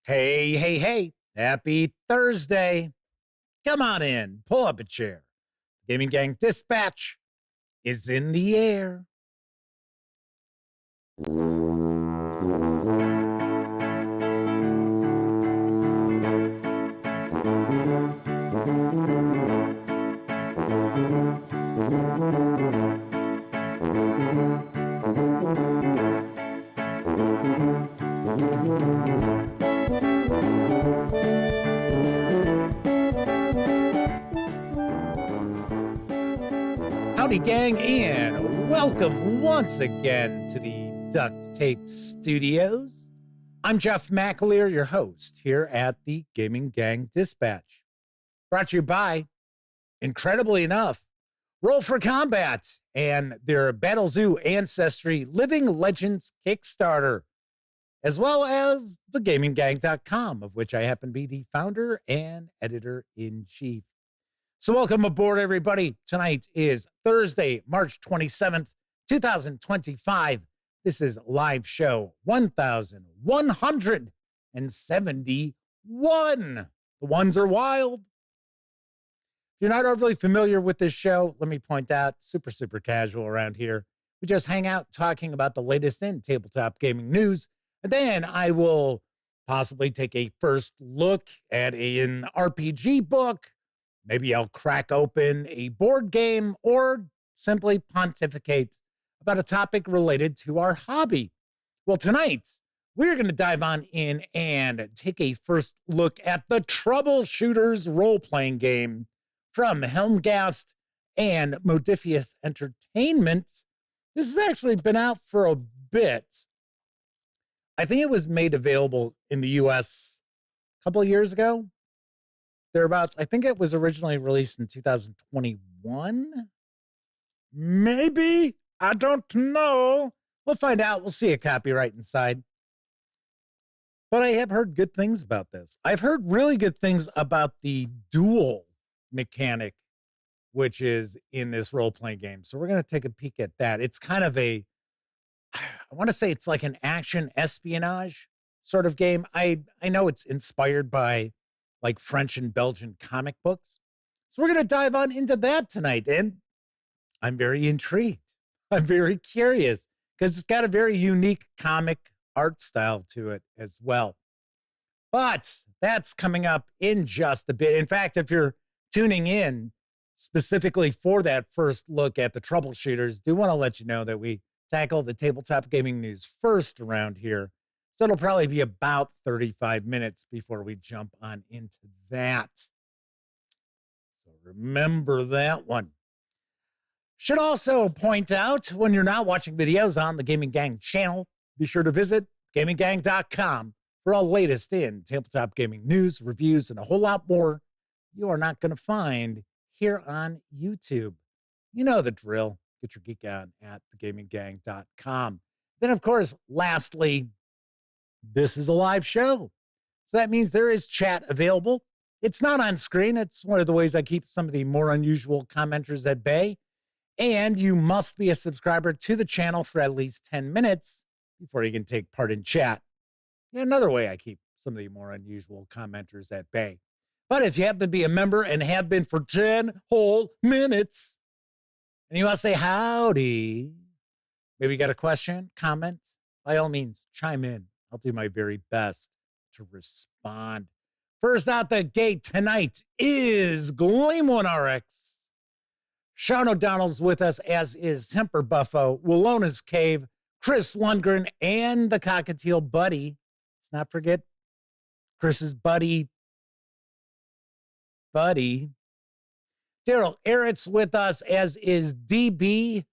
Hey, hey, hey. Happy Thursday. Come on in. Pull up a chair. Gaming Gang Dispatch is in the air. Howdy, gang, and welcome once again to the Duct Tape Studios. I'm Jeff McAleer, your host here at the Gaming Gang Dispatch. Brought to you by, incredibly enough, Roll for Combat and their Battle Zoo Ancestry Living Legends Kickstarter, as well as thegaminggang.com, of which I happen to be the founder and editor-in-chief. So welcome aboard, everybody. Tonight is Thursday, March 27th, 2025. This is live show 1171. The ones are wild. If you're not overly familiar with this show, let me point out, super casual around here. We just hang out talking about the latest in tabletop gaming news, and then I will possibly take a first look at an RPG book. Maybe I'll crack open a board game or simply pontificate about a topic related to our hobby. Well, tonight, we're going to dive on in and take a first look at the Troubleshooters role-playing game from Helmgast and Modiphius Entertainment. This has actually been out for a bit. I think it was made available in the US a couple of years ago. Thereabouts. I think it was originally released in 2021. Maybe. I don't know. We'll find out. We'll see a copyright inside. But I have heard good things about this. I've heard really good things about the duel mechanic, which is in this role-playing game. So we're going to take a peek at that. It's kind of I want to say it's like an action espionage sort of game. I know it's inspired by like French and Belgian comic books. So we're going to dive on into that tonight. And I'm very intrigued. I'm very curious because it's got a very unique comic art style to it as well. But that's coming up in just a bit. In fact, if you're tuning in specifically for that first look at the Troubleshooters, do want to let you know that we tackle the tabletop gaming news first around here. So it'll probably be about 35 minutes before we jump on into that. So remember that one. Should also point out, when you're not watching videos on the Gaming Gang channel, be sure to visit gaminggang.com for all latest in tabletop gaming news, reviews, and a whole lot more you are not going to find here on YouTube. You know the drill. Get your geek on at thegaminggang.com. Then, of course, lastly, this is a live show. So that means there is chat available. It's not on screen. It's one of the ways I keep some of the more unusual commenters at bay. And you must be a subscriber to the channel for at least 10 minutes before you can take part in chat. Yeah, another way I keep some of the more unusual commenters at bay. But if you happen to be a member and have been for 10 whole minutes, and you want to say howdy, maybe you got a question, comment, by all means, chime in. I'll do my very best to respond. First out the gate tonight is Gleam One RX. Sean O'Donnell's with us, as is Temper Buffo, Willona's Cave, Chris Lundgren, and the Cockatiel Buddy. Let's not forget Chris's buddy. Daryl Eretz with us, as is DB.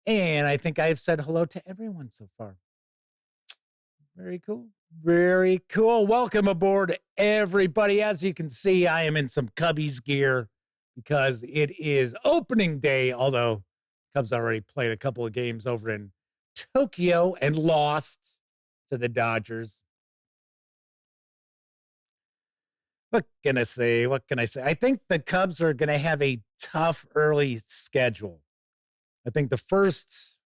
And I think I've said hello to everyone so far. Very cool. Very cool. Welcome aboard, everybody. As you can see, I am in some Cubbies gear because it is opening day, although Cubs already played a couple of games over in Tokyo and lost to the Dodgers. What can I say? I think the Cubs are going to have a tough early schedule. I think the first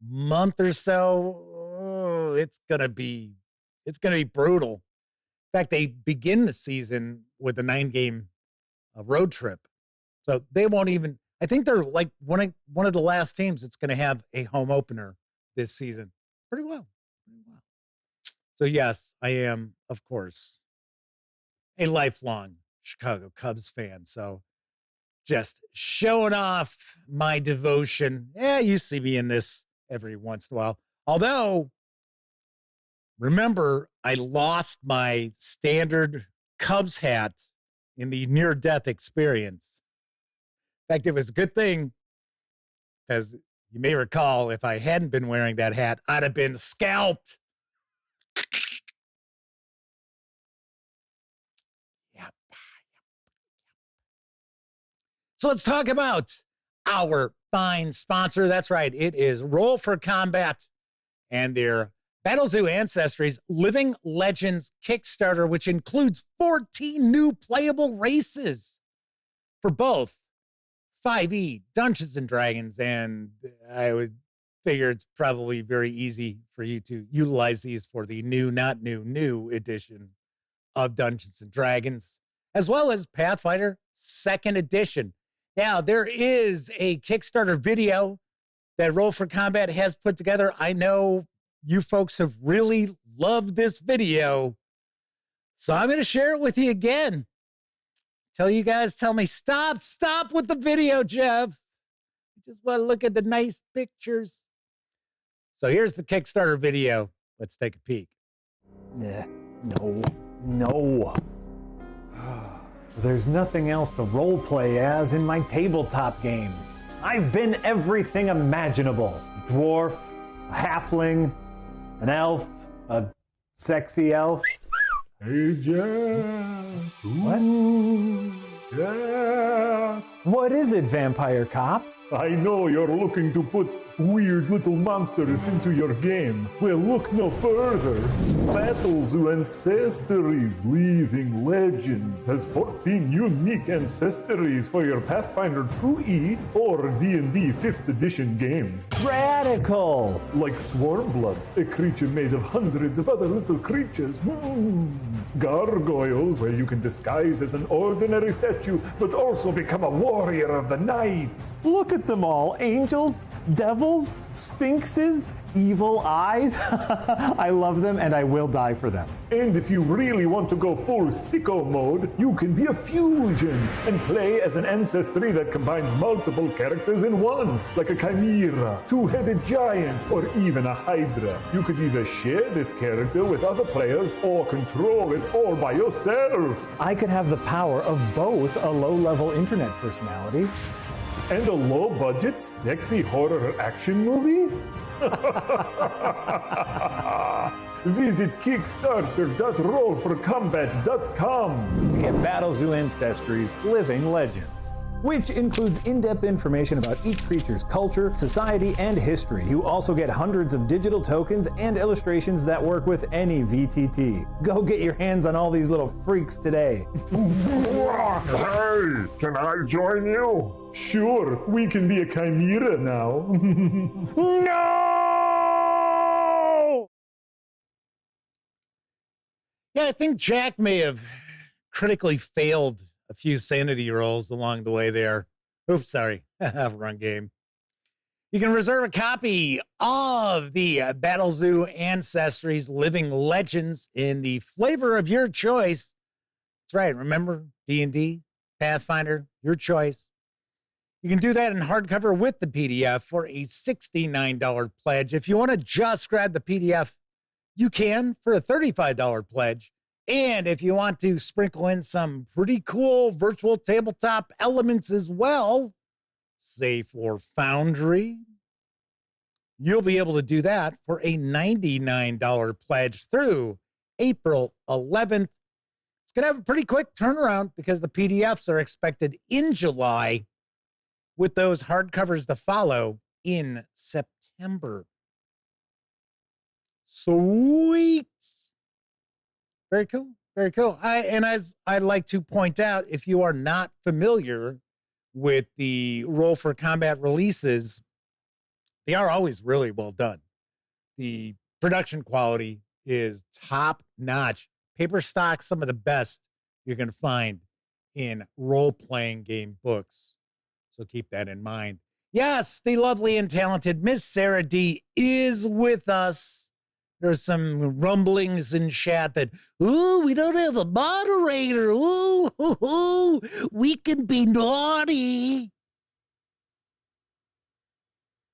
month or so, it's going to be brutal. In fact, they begin the season with a 9-game road trip. So they won't even, I think they're like one of the last teams that's going to have a home opener this season. Pretty well. So yes, I am, of course, a lifelong Chicago Cubs fan. So just showing off my devotion. Yeah, you see me in this every once in a while. Although, remember, I lost my standard Cubs hat in the near-death experience. In fact, it was a good thing because you may recall if I hadn't been wearing that hat, I'd have been scalped. Yep. So let's talk about our fine sponsor. That's right. It is Roll for Combat and their Battlezoo Ancestries Living Legends Kickstarter, which includes 14 new playable races for both 5e Dungeons and Dragons, and I would figure it's probably very easy for you to utilize these for the new edition of Dungeons and Dragons, as well as Pathfinder 2nd Edition. Now, there is a Kickstarter video that Roll for Combat has put together. I know you folks have really loved this video, so I'm going to share it with you again. Tell me, stop with the video, Jeff. I just want to look at the nice pictures. So here's the Kickstarter video. Let's take a peek. No. There's nothing else to roleplay as in my tabletop games. I've been everything imaginable. A dwarf, a halfling, an elf, a sexy elf. Hey, Jeff. What? Yeah. What is it, Vampire Cop? I know you're looking to put weird little monsters into your game. Well, look no further. Battlezoo Ancestries Living Legends has 14 unique ancestries for your Pathfinder 2e or D&D 5th edition games. Radical! Like Swarmblood, a creature made of hundreds of other little creatures. Gargoyles, where you can disguise as an ordinary statue, but also become a warrior of the night. Look at them all. Angels, devils, sphinxes, evil eyes. I love them and I will die for them. And if you really want to go full sicko mode, you can be a fusion and play as an ancestry that combines multiple characters in one, like a chimera, two-headed giant, or even a hydra. You could either share this character with other players or control it all by yourself. I could have the power of both a low-level internet personality and a low-budget, sexy horror action movie? Visit Kickstarter.rollforcombat.com to get Battlezoo Ancestries Living Legends, which includes in-depth information about each creature's culture, society, and history. You also get hundreds of digital tokens and illustrations that work with any VTT. Go get your hands on all these little freaks today. Hey, can I join you? Sure, we can be a chimera now. No! Yeah, I think Jack may have critically failed a few sanity rolls along the way there. Oops, sorry. Wrong game. You can reserve a copy of the Battlezoo Ancestries Living Legends in the flavor of your choice. That's right. Remember, D&D, Pathfinder, your choice. You can do that in hardcover with the PDF for a $69 pledge. If you want to just grab the PDF, you can for a $35 pledge. And if you want to sprinkle in some pretty cool virtual tabletop elements as well, say for Foundry, you'll be able to do that for a $99 pledge through April 11th. It's going to have a pretty quick turnaround because the PDFs are expected in July, with those hardcovers to follow in September. Sweet. Very cool. Very cool. As I'd like to point out, if you are not familiar with the Roll for Combat releases, they are always really well done. The production quality is top notch. paper stock, some of the best you're going to find in role-playing game books. So keep that in mind. Yes, the lovely and talented Miss Sarah D is with us. There's some rumblings in chat that, ooh, we don't have a moderator. Ooh, we can be naughty.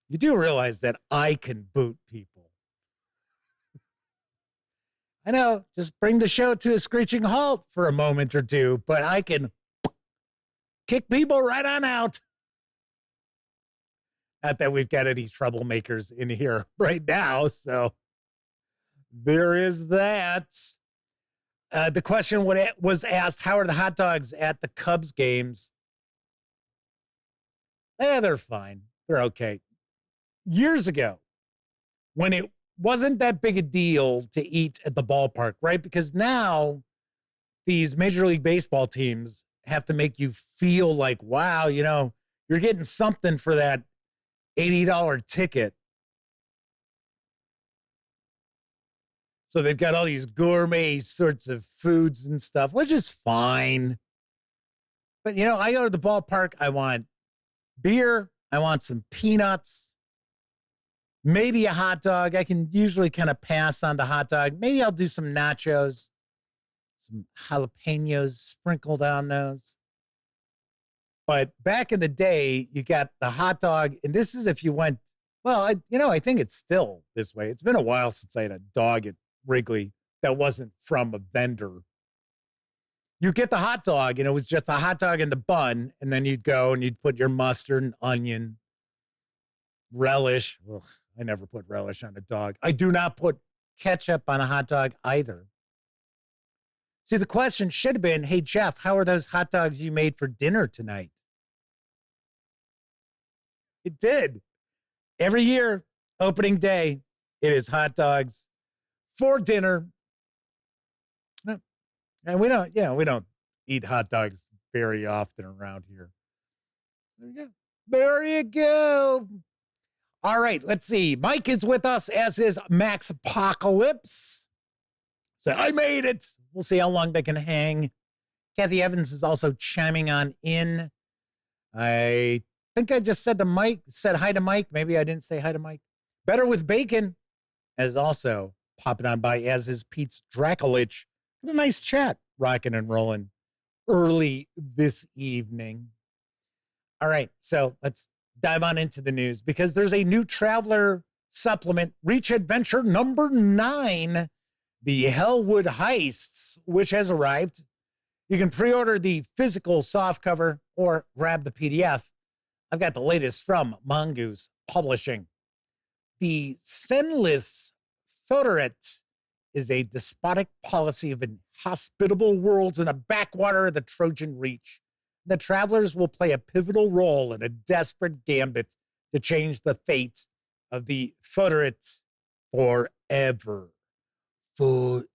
You do realize that I can boot people. I know, just bring the show to a screeching halt for a moment or two, but I can kick people right on out. Not that we've got any troublemakers in here right now, so there is that. The question was asked, how are the hot dogs at the Cubs games? Yeah, they're fine. They're okay. Years ago, when it wasn't that big a deal to eat at the ballpark, right? Because now these Major League Baseball teams have to make you feel like, wow, you know, you're getting something for that $80 ticket. So they've got all these gourmet sorts of foods and stuff, which is fine. But, you know, I go to the ballpark, I want beer, I want some peanuts, maybe a hot dog. I can usually kind of pass on the hot dog. Maybe I'll do some nachos, some jalapenos sprinkled on those. But back in the day, you got the hot dog, and this is if you went, well, I think it's still this way. It's been a while since I had a dog at Wrigley that wasn't from a vendor. You get the hot dog, and it was just a hot dog in the bun, and then you'd go and you'd put your mustard and onion, relish. Ugh, I never put relish on a dog. I do not put ketchup on a hot dog either. See, the question should have been, hey, Jeff, how are those hot dogs you made for dinner tonight? It did. Every year, opening day, it is hot dogs for dinner. And we don't eat hot dogs very often around here. There you go. There you go. All right, let's see. Mike is with us, as is Max Apocalypse. So I made it. We'll see how long they can hang. Kathy Evans is also chiming on in. I think I just said hi to Mike. Maybe I didn't say hi to Mike. Better with Bacon is also popping on by, as is Pete's Dracolich. What a nice chat, rocking and rolling early this evening. All right, so let's dive on into the news, because there's a new Traveler supplement, Reach Adventure number 9, the Hellwood Heists, which has arrived. You can pre-order the physical softcover or grab the PDF. I've got the latest from Mongoose Publishing. The Senless Foederate is a despotic policy of inhospitable worlds in a backwater of the Trojan Reach. The Travelers will play a pivotal role in a desperate gambit to change the fate of the Foederate forever. Forever.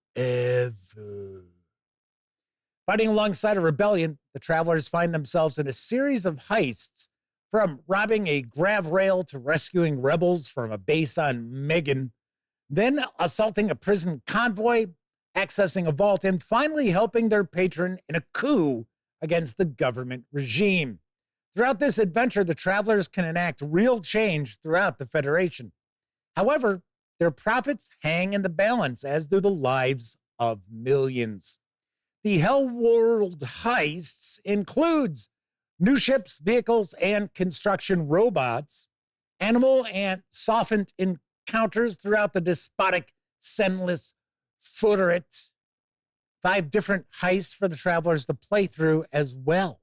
Fighting alongside a rebellion, the Travelers find themselves in a series of heists, from robbing a grav rail to rescuing rebels from a base on Megan, then assaulting a prison convoy, accessing a vault, and finally helping their patron in a coup against the government regime. Throughout this adventure, the Travelers can enact real change throughout the Federation. However, their profits hang in the balance, as do the lives of millions. The Hellworld Heists includes new ships, vehicles, and construction robots, animal and softened encounters throughout the despotic, Senless Foederate, 5 different heists for the Travelers to play through as well.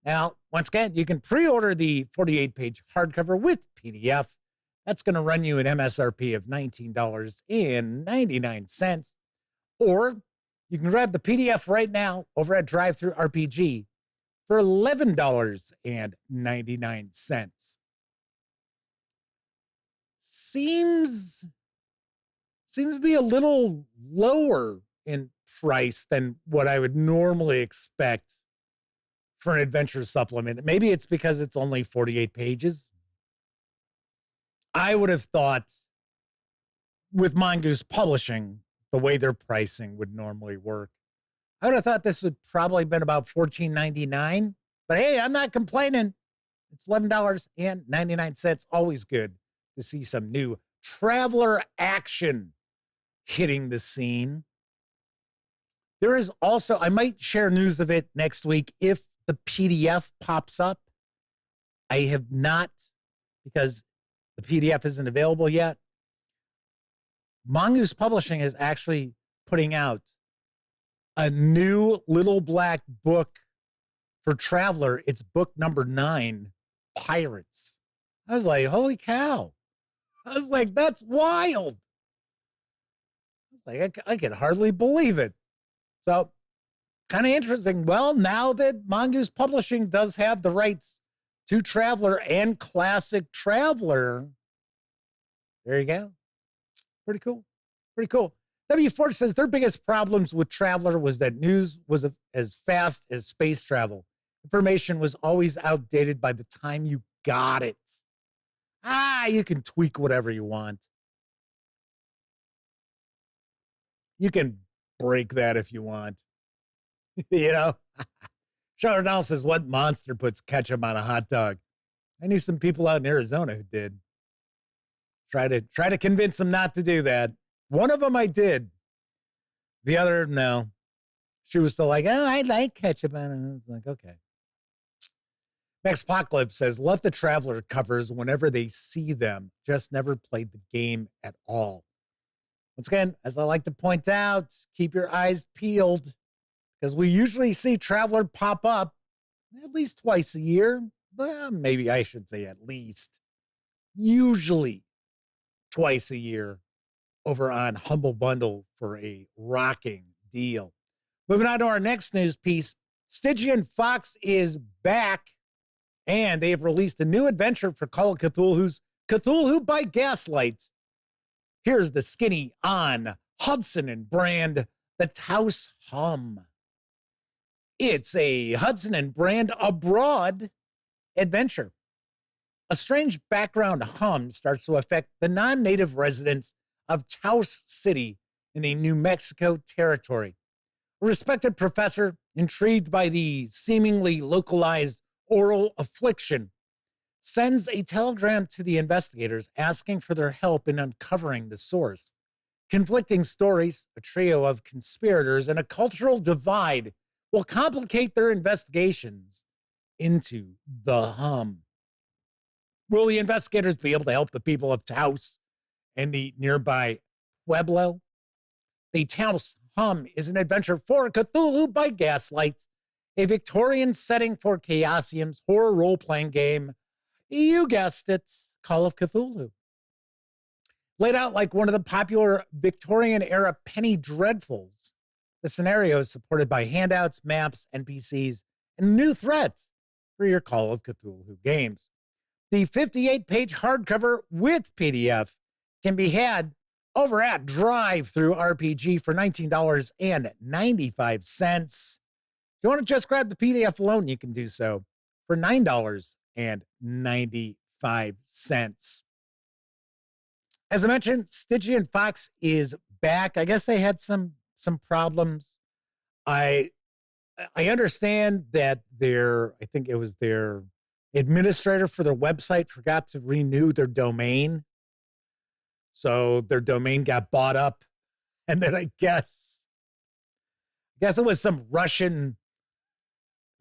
Now, once again, you can pre-order the 48-page hardcover with PDF. That's going to run you an MSRP of $19.99. Or you can grab the PDF right now over at DriveThruRPG for $11.99. Seems to be a little lower in price than what I would normally expect for an adventure supplement. Maybe it's because it's only 48 pages. I would have thought with Mongoose Publishing, the way their pricing would normally work. I would have thought this would probably been about $14.99, but hey, I'm not complaining. It's $11.99. Always good to see some new Traveler action hitting the scene. There is also, I might share news of it next week if the PDF pops up. I have not, because the PDF isn't available yet. Mongoose Publishing is actually putting out a new little black book for Traveler. It's book number 9, Pirates. I was like, holy cow. I was like, that's wild. I was like, I can hardly believe it. So, kind of interesting. Well, now that Mongoose Publishing does have the rights to Traveler and Classic Traveler, there you go. Pretty cool. Pretty cool. W4 says their biggest problems with Traveler was that news was as fast as space travel. Information was always outdated by the time you got it. You can tweak whatever you want. You can break that if you want. You know? Chardonnay says, what monster puts ketchup on a hot dog? I knew some people out in Arizona who did. Try to convince them not to do that. One of them I did. The other, no. She was still like, oh, I like ketchup on it. I was like, okay. Max Apocalypse says, love the Traveler covers whenever they see them. Just never played the game at all. Once again, as I like to point out, keep your eyes peeled because we usually see Traveler pop up at least twice a year. Well, maybe I should say at least. Usually twice a year over on Humble Bundle for a rocking deal. Moving on to our next news piece. Stygian Fox is back, and they have released a new adventure for Call of Cthulhu's Cthulhu by Gaslight. Here's the skinny on Hudson and Brand, the Taos Hum. It's a Hudson and Brand abroad adventure. A strange background hum starts to affect the non-native residents of Taos City in the New Mexico territory. A respected professor, intrigued by the seemingly localized oral affliction, sends a telegram to the investigators asking for their help in uncovering the source. Conflicting stories, a trio of conspirators, and a cultural divide will complicate their investigations into the hum. Will the investigators be able to help the people of Taos and the nearby Pueblo? The Taos Hum is an adventure for Cthulhu by Gaslight, a Victorian setting for Chaosium's horror role-playing game. You guessed it, Call of Cthulhu. Laid out like one of the popular Victorian-era penny dreadfuls, the scenario is supported by handouts, maps, NPCs, and new threats for your Call of Cthulhu games. The 58-page hardcover with PDF can be had over at DriveThruRPG for $19.95. If you want to just grab the PDF alone, you can do so for $9.95. As I mentioned, Stygian Fox is back. I guess they had some problems. I understand that I think it was their administrator for their website forgot to renew their domain. So their domain got bought up. And then I guess it was some Russian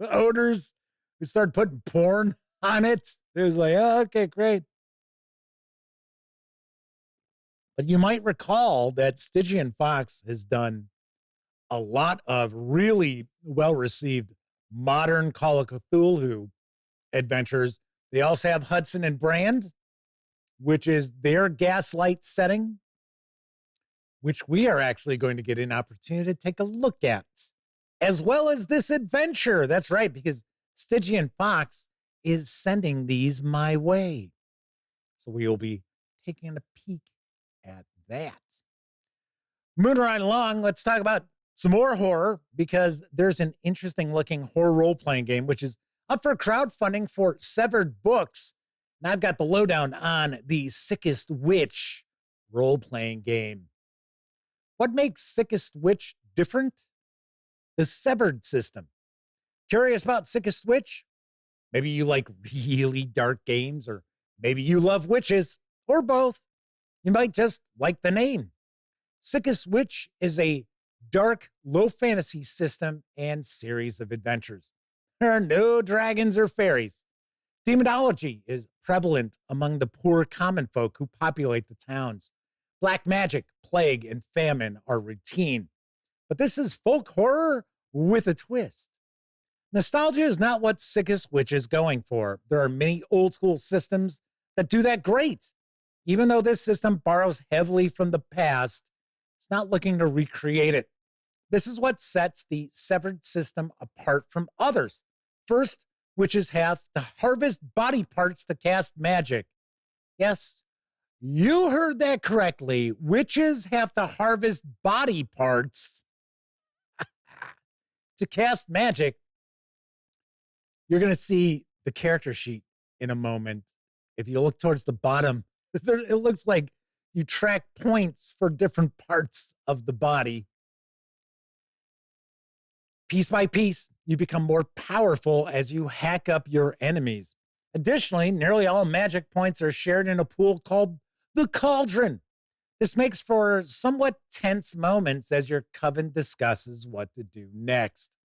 owners who started putting porn on it. It was like, oh, okay, great. But you might recall that Stygian Fox has done a lot of really well-received modern Call of Cthulhu adventures. They also have Hudson and Brand, which is their Gaslight setting, which we are actually going to get an opportunity to take a look at, as well as this adventure. That's right, because Stygian Fox is sending these my way. So we will be taking a peek at that. Moving right along, let's talk about some more horror, because there's an interesting looking horror role-playing game, which is up for crowdfunding for Severed Books. And I've got the lowdown on the Sickest Witch role-playing game. What makes Sickest Witch different? The severed system. Curious about Sickest Witch? Maybe you like really dark games, or maybe you love witches, or both. You might just like the name. Sickest Witch is a dark, low fantasy system and series of adventures. There are no dragons or fairies. Demonology is prevalent among the poor common folk who populate the towns. Black magic, plague, and famine are routine. But this is folk horror with a twist. Nostalgia is not what Sickest Witch is going for. There are many old school systems that do that great. Even though this system borrows heavily from the past, it's not looking to recreate it. This is what sets the severed system apart from others. First, witches have to harvest body parts to cast magic. Yes, you heard that correctly. Witches have to harvest body parts to cast magic. You're going to see the character sheet in a moment. If you look towards the bottom, it looks like you track points for different parts of the body. Piece by piece, you become more powerful as you hack up your enemies. Additionally, nearly all magic points are shared in a pool called the Cauldron. This makes for somewhat tense moments as your coven discusses what to do next.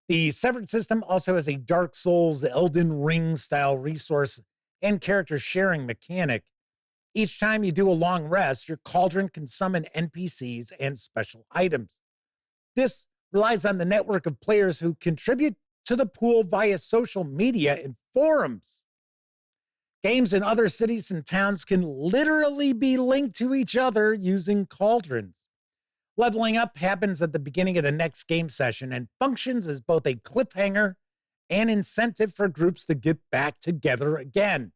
The Severed system also has a Dark Souls Elden Ring style resource and character sharing mechanic. Each time you do a long rest, your cauldron can summon NPCs and special items. This relies on the network of players who contribute to the pool via social media and forums. Games in other cities and towns can literally be linked to each other using cauldrons. Leveling up happens at the beginning of the next game session and functions as both a cliffhanger and incentive for groups to get back together again.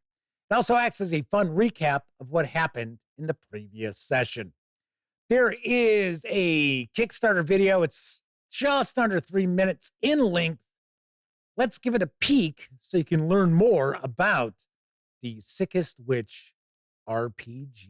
It also acts as a fun recap of what happened in the previous session. There is a Kickstarter video. It's just under 3 minutes in length. Let's give it a peek so you can learn more about the Sickest Witch RPG.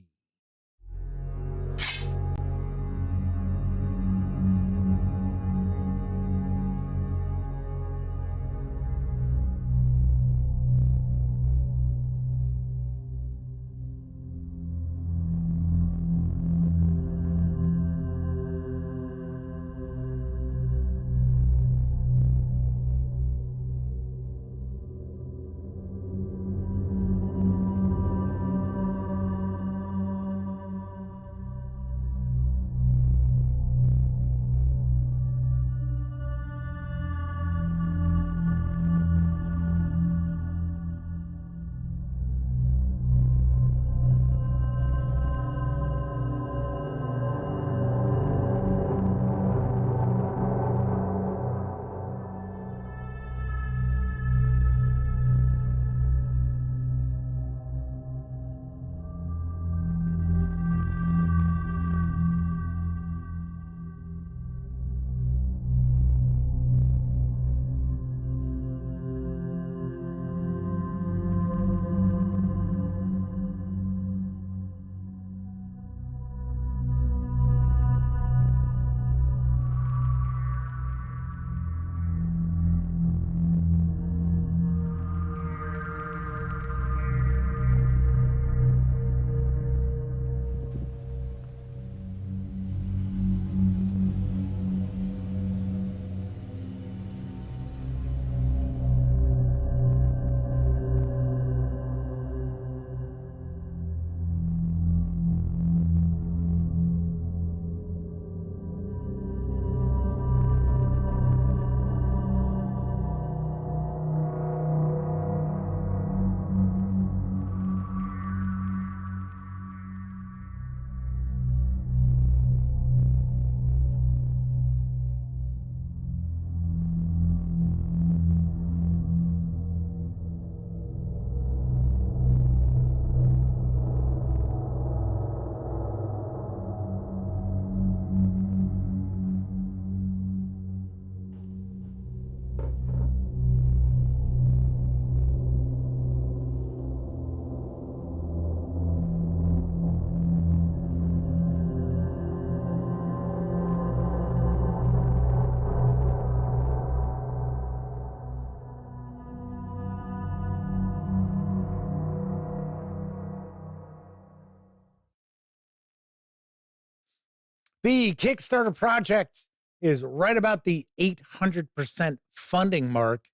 The Kickstarter project is right about the 800% funding mark.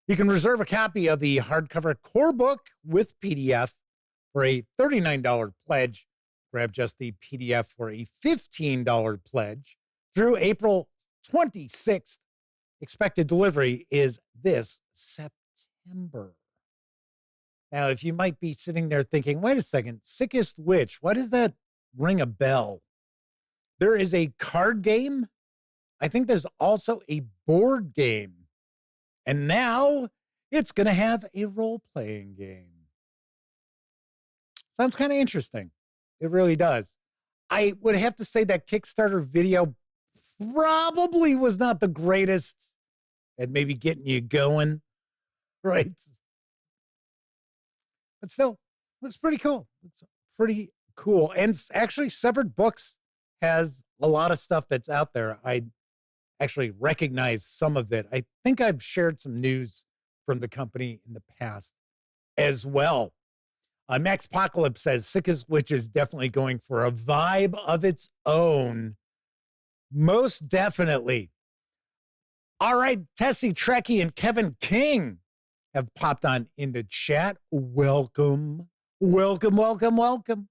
You can reserve a copy of the hardcover core book with PDF for a $39 pledge. Grab just the PDF for a $15 pledge through April 26th. Expected delivery is this September. Now, if you might be sitting there thinking, wait a second, Sickest Witch, why does that ring a bell? There is a card game. I think there's also a board game. And now it's going to have a role-playing game. Sounds kind of interesting. It really does. I would have to say that Kickstarter video probably was not the greatest at maybe getting you going, right? But still, looks pretty cool. It's pretty cool. And actually, Severed Books has a lot of stuff that's out there. I actually recognize some of it. I think I've shared some news from the company in the past as well. Max Apocalypse says Sickest Witch is definitely going for a vibe of its own. Most definitely. All right, Tessie Trekkie and Kevin King have popped on in the chat. Welcome, welcome, welcome, welcome.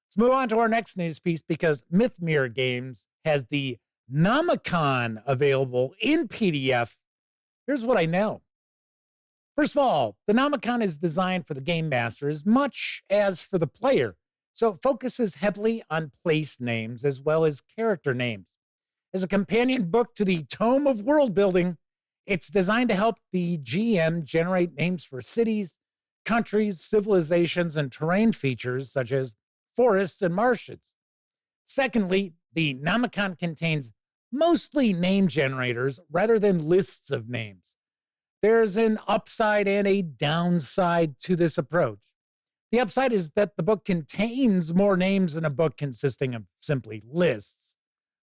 Let's move on to our next news piece because Mythmere Games has the Nomicon available in PDF. Here's what I know. First of all, the Nomicon is designed for the game master as much as for the player, so it focuses heavily on place names as well as character names. As a companion book to the Tome of World Building, it's designed to help the GM generate names for cities, countries, civilizations, and terrain features such as forests and marshes. Secondly, the Nomicon contains mostly name generators rather than lists of names. There's an upside and a downside to this approach. The upside is that the book contains more names than a book consisting of simply lists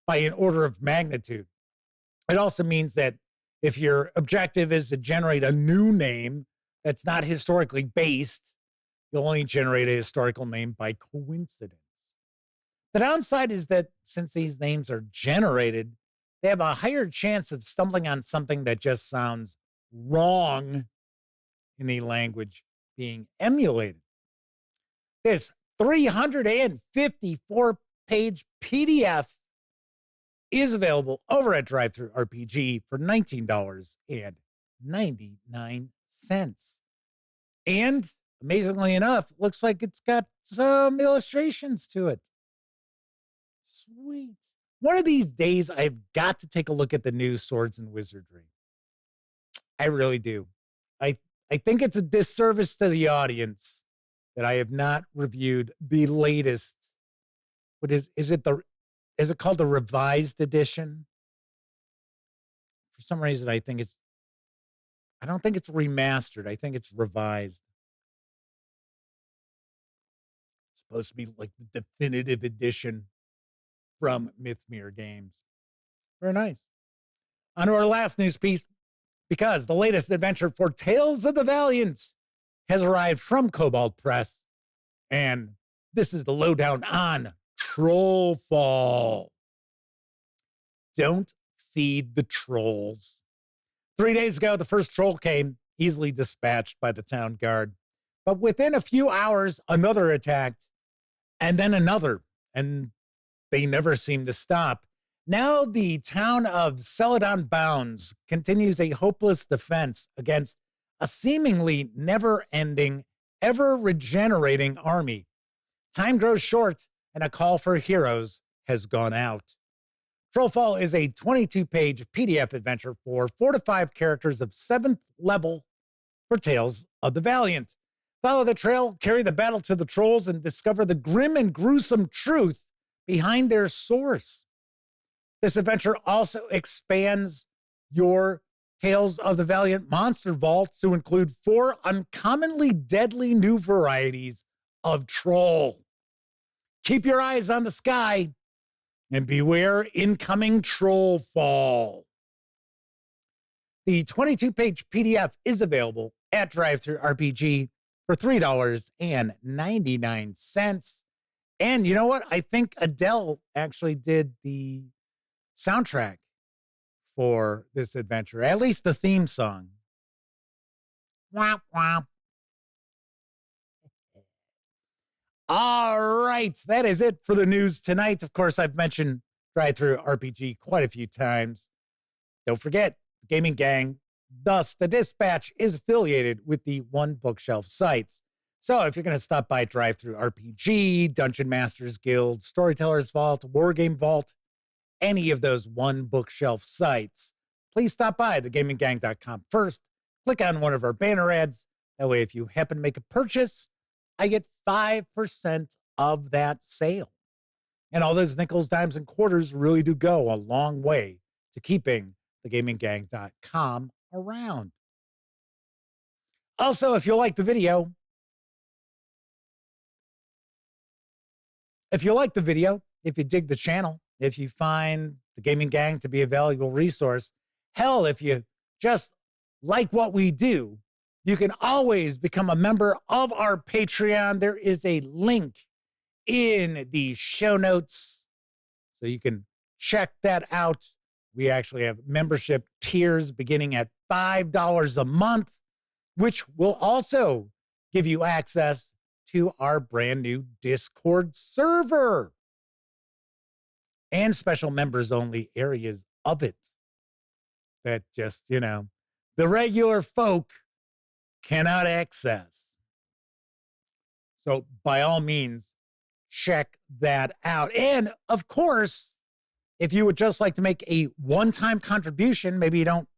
by an order of magnitude. It also means that if your objective is to generate a new name that's not historically based, you'll only generate a historical name by coincidence. The downside is that since these names are generated, they have a higher chance of stumbling on something that just sounds wrong in the language being emulated. This 354-page PDF is available over at DriveThruRPG for $19.99. And amazingly enough, looks like it's got some illustrations to it. Sweet. One of these days, I've got to take a look at the new Swords and Wizardry. I really do. I think it's a disservice to the audience that I have not reviewed the latest. What is it called the revised edition? For some reason, I don't think it's remastered. I think it's revised. It's supposed to be like the definitive edition from Mythmere Games. Very nice. On to our last news piece, because the latest adventure for Tales of the Valiant has arrived from Kobold Press, and this is the lowdown on Trollfall. Don't feed the trolls. 3 days ago, the first troll came, easily dispatched by the town guard. But within a few hours, another attacked, and then another, and they never seem to stop. Now the town of Celadon Bounds continues a hopeless defense against a seemingly never-ending, ever-regenerating army. Time grows short, and a call for heroes has gone out. Trollfall is a 22-page PDF adventure for 4 to 5 characters of 7th level for Tales of the Valiant. Follow the trail, carry the battle to the trolls, and discover the grim and gruesome truth behind their source. This adventure also expands your Tales of the Valiant monster vault to include 4 uncommonly deadly new varieties of troll. Keep your eyes on the sky and beware incoming troll fall. The 22-page PDF is available at DriveThruRPG for $3.99. And you know what? I think Adele actually did the soundtrack for this adventure, at least the theme song. Womp womp. All right, that is it for the news tonight. Of course, I've mentioned DriveThruRPG quite a few times. Don't forget, the Gaming Gang, thus the Dispatch, is affiliated with the One Bookshelf sites. So if you're going to stop by DriveThruRPG, Dungeon Masters Guild, Storyteller's Vault, Wargame Vault, any of those One Bookshelf sites, please stop by thegaminggang.com first. Click on one of our banner ads. That way, if you happen to make a purchase, I get 5% of that sale. And all those nickels, dimes, and quarters really do go a long way to keeping thegaminggang.com around. Also, if you like the video, if you dig the channel, if you find the Gaming Gang to be a valuable resource, hell, if you just like what we do, you can always become a member of our Patreon. There is a link in the show notes, so you can check that out. We actually have membership tiers beginning at $5 a month, which will also give you access to our brand new Discord server and special members only areas of it that just, the regular folk cannot access. So by all means, check that out. And of course, if you would just like to make a one-time contribution, maybe you don't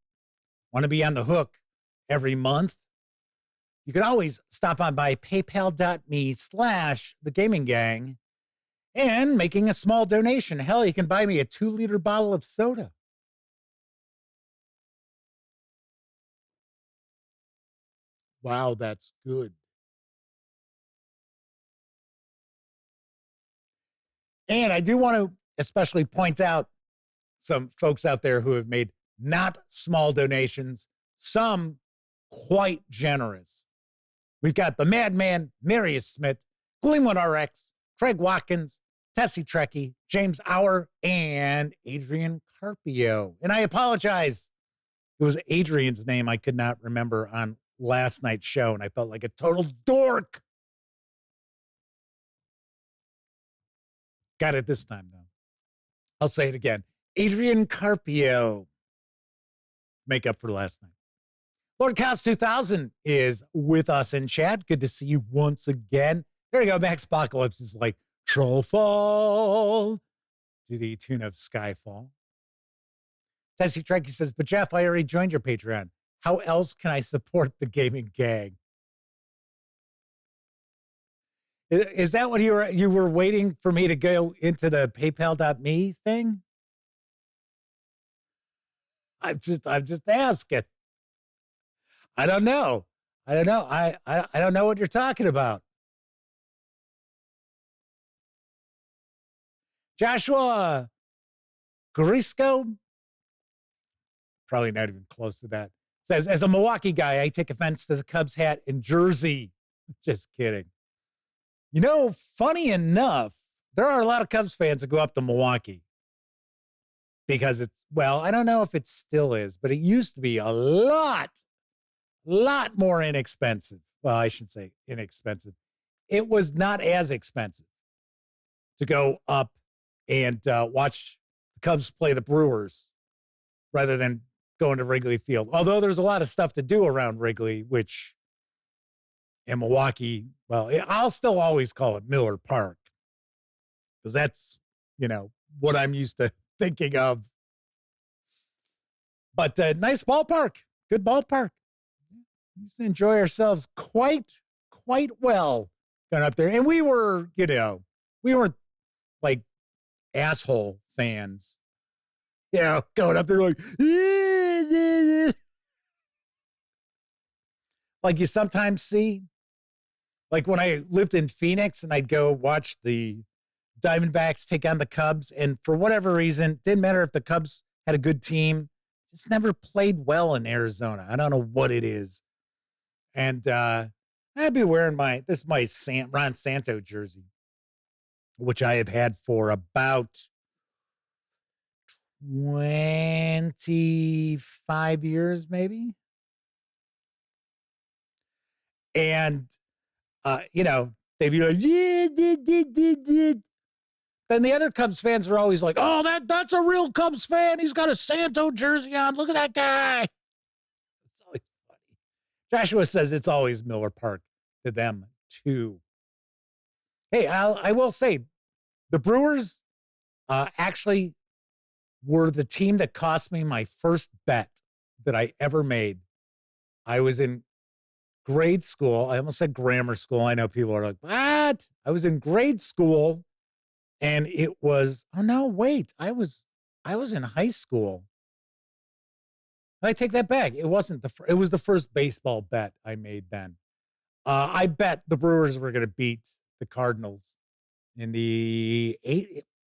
want to be on the hook every month, you can always stop on by paypal.me/thegaminggang and making a small donation. Hell, you can buy me a 2-liter bottle of soda. Wow, that's good. And I do want to especially point out some folks out there who have made not small donations, some quite generous. We've got the Madman, Marius Smith, Gleamwood RX, Craig Watkins, Tessie Trekkie, James Auer, and Adrian Carpio. And I apologize. It was Adrian's name I could not remember on last night's show, and I felt like a total dork. Got it this time, though. I'll say it again. Adrian Carpio. Make up for last night. Lord Cos 2000 is with us in chat. Good to see you once again. There you go. Max Apocalypse is like, Trollfall to the tune of Skyfall. Tessie Trekkie says, but Jeff, I already joined your Patreon. How else can I support the Gaming Gang? Is that what you were waiting for me to go into the paypal.me thing? I'm just asking. I don't know. I don't know what you're talking about. Joshua Grisco, probably not even close to that, says, as a Milwaukee guy, I take offense to the Cubs hat and jersey. Just kidding. Funny enough, there are a lot of Cubs fans that go up to Milwaukee because I don't know if it still is, but it used to be a lot more inexpensive. Well, I should say inexpensive. It was not as expensive to go up and watch the Cubs play the Brewers rather than going to Wrigley Field. Although there's a lot of stuff to do around Wrigley, which in Milwaukee, well, I'll still always call it Miller Park because that's, what I'm used to thinking of. But nice ballpark, good ballpark. We used to enjoy ourselves quite well going up there. And we were, we weren't like asshole fans, going up there like, like you sometimes see. Like when I lived in Phoenix and I'd go watch the Diamondbacks take on the Cubs, and for whatever reason, didn't matter if the Cubs had a good team, just never played well in Arizona. I don't know what it is. And I'd be wearing my Ron Santo jersey. which I have had for about 25 years, maybe. And, you know, they'd be like, yeah, Then the other Cubs fans are always like, oh, that's a real Cubs fan. He's got a Santo jersey on. Look at that guy. It's always funny. Joshua says it's always Miller Park to them, too. Hey, I will say, the Brewers actually were the team that cost me my first bet that I ever made. I was in grade school. I almost said grammar school. I know people are like, what? I was in grade school, and it was, oh no, wait. I was in high school. I take that back. It wasn't it was the first baseball bet I made then. I bet the Brewers were going to beat the Cardinals in the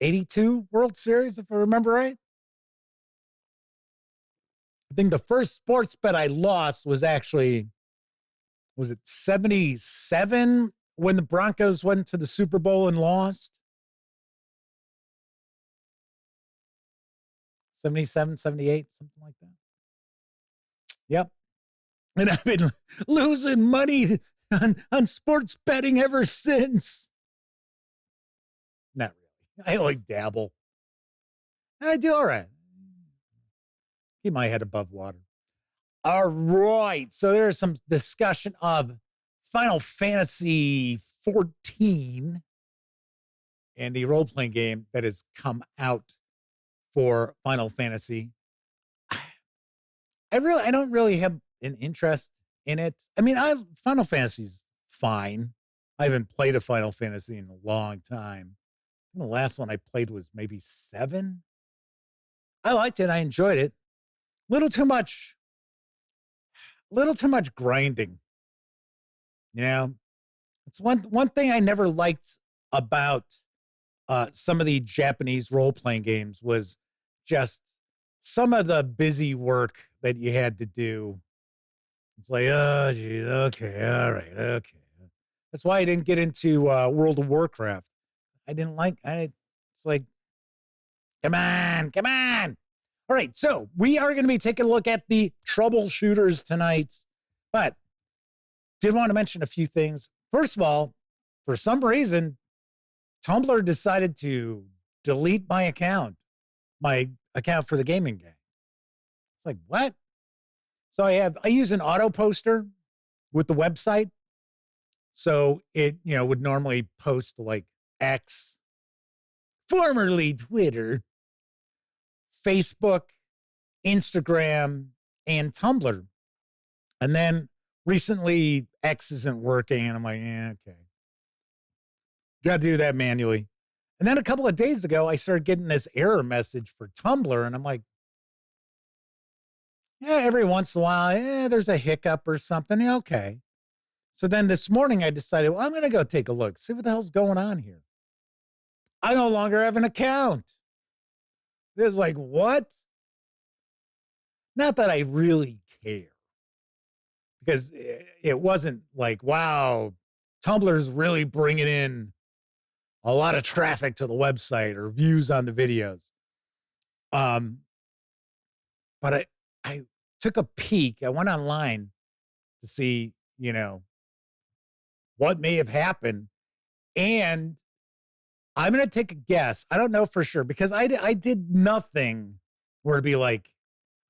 82 World Series, if I remember right. I think the first sports bet I lost was actually, was it 77 when the Broncos went to the Super Bowl and lost? 77, 78, something like that. Yep. And I've been losing money on sports betting ever since. Not really. I only dabble. I do all right. Keep my head above water. All right. So there's some discussion of Final Fantasy 14 and the role-playing game that has come out for Final Fantasy. I don't really have an interest in it. I mean, Final Fantasy's fine. I haven't played a Final Fantasy in a long time. The last one I played was maybe 7. I liked it. I enjoyed it. Little too much grinding. You know, it's one thing I never liked about some of the Japanese role-playing games was just some of the busy work that you had to do. It's like, oh, geez, okay, all right, okay. That's why I didn't get into World of Warcraft. It's like, come on. All right, so we are going to be taking a look at the Troubleshooters tonight, but did want to mention a few things. First of all, for some reason, Tumblr decided to delete my account for the gaming game. It's like, what? So I use an auto poster with the website. So it, would normally post to like X, formerly Twitter, Facebook, Instagram, and Tumblr. And then recently X isn't working. And I'm like, yeah, okay. Got to do that manually. And then a couple of days ago, I started getting this error message for Tumblr. And I'm like, yeah, every once in a while, there's a hiccup or something. Yeah, okay. So then this morning I decided, well, I'm going to go take a look, see what the hell's going on here. I no longer have an account. It was like, what? Not that I really care. Because it wasn't like, wow, Tumblr's really bringing in a lot of traffic to the website or views on the videos. But I took a peek. I went online to see, what may have happened. And I'm going to take a guess. I don't know for sure because I did nothing where it'd be like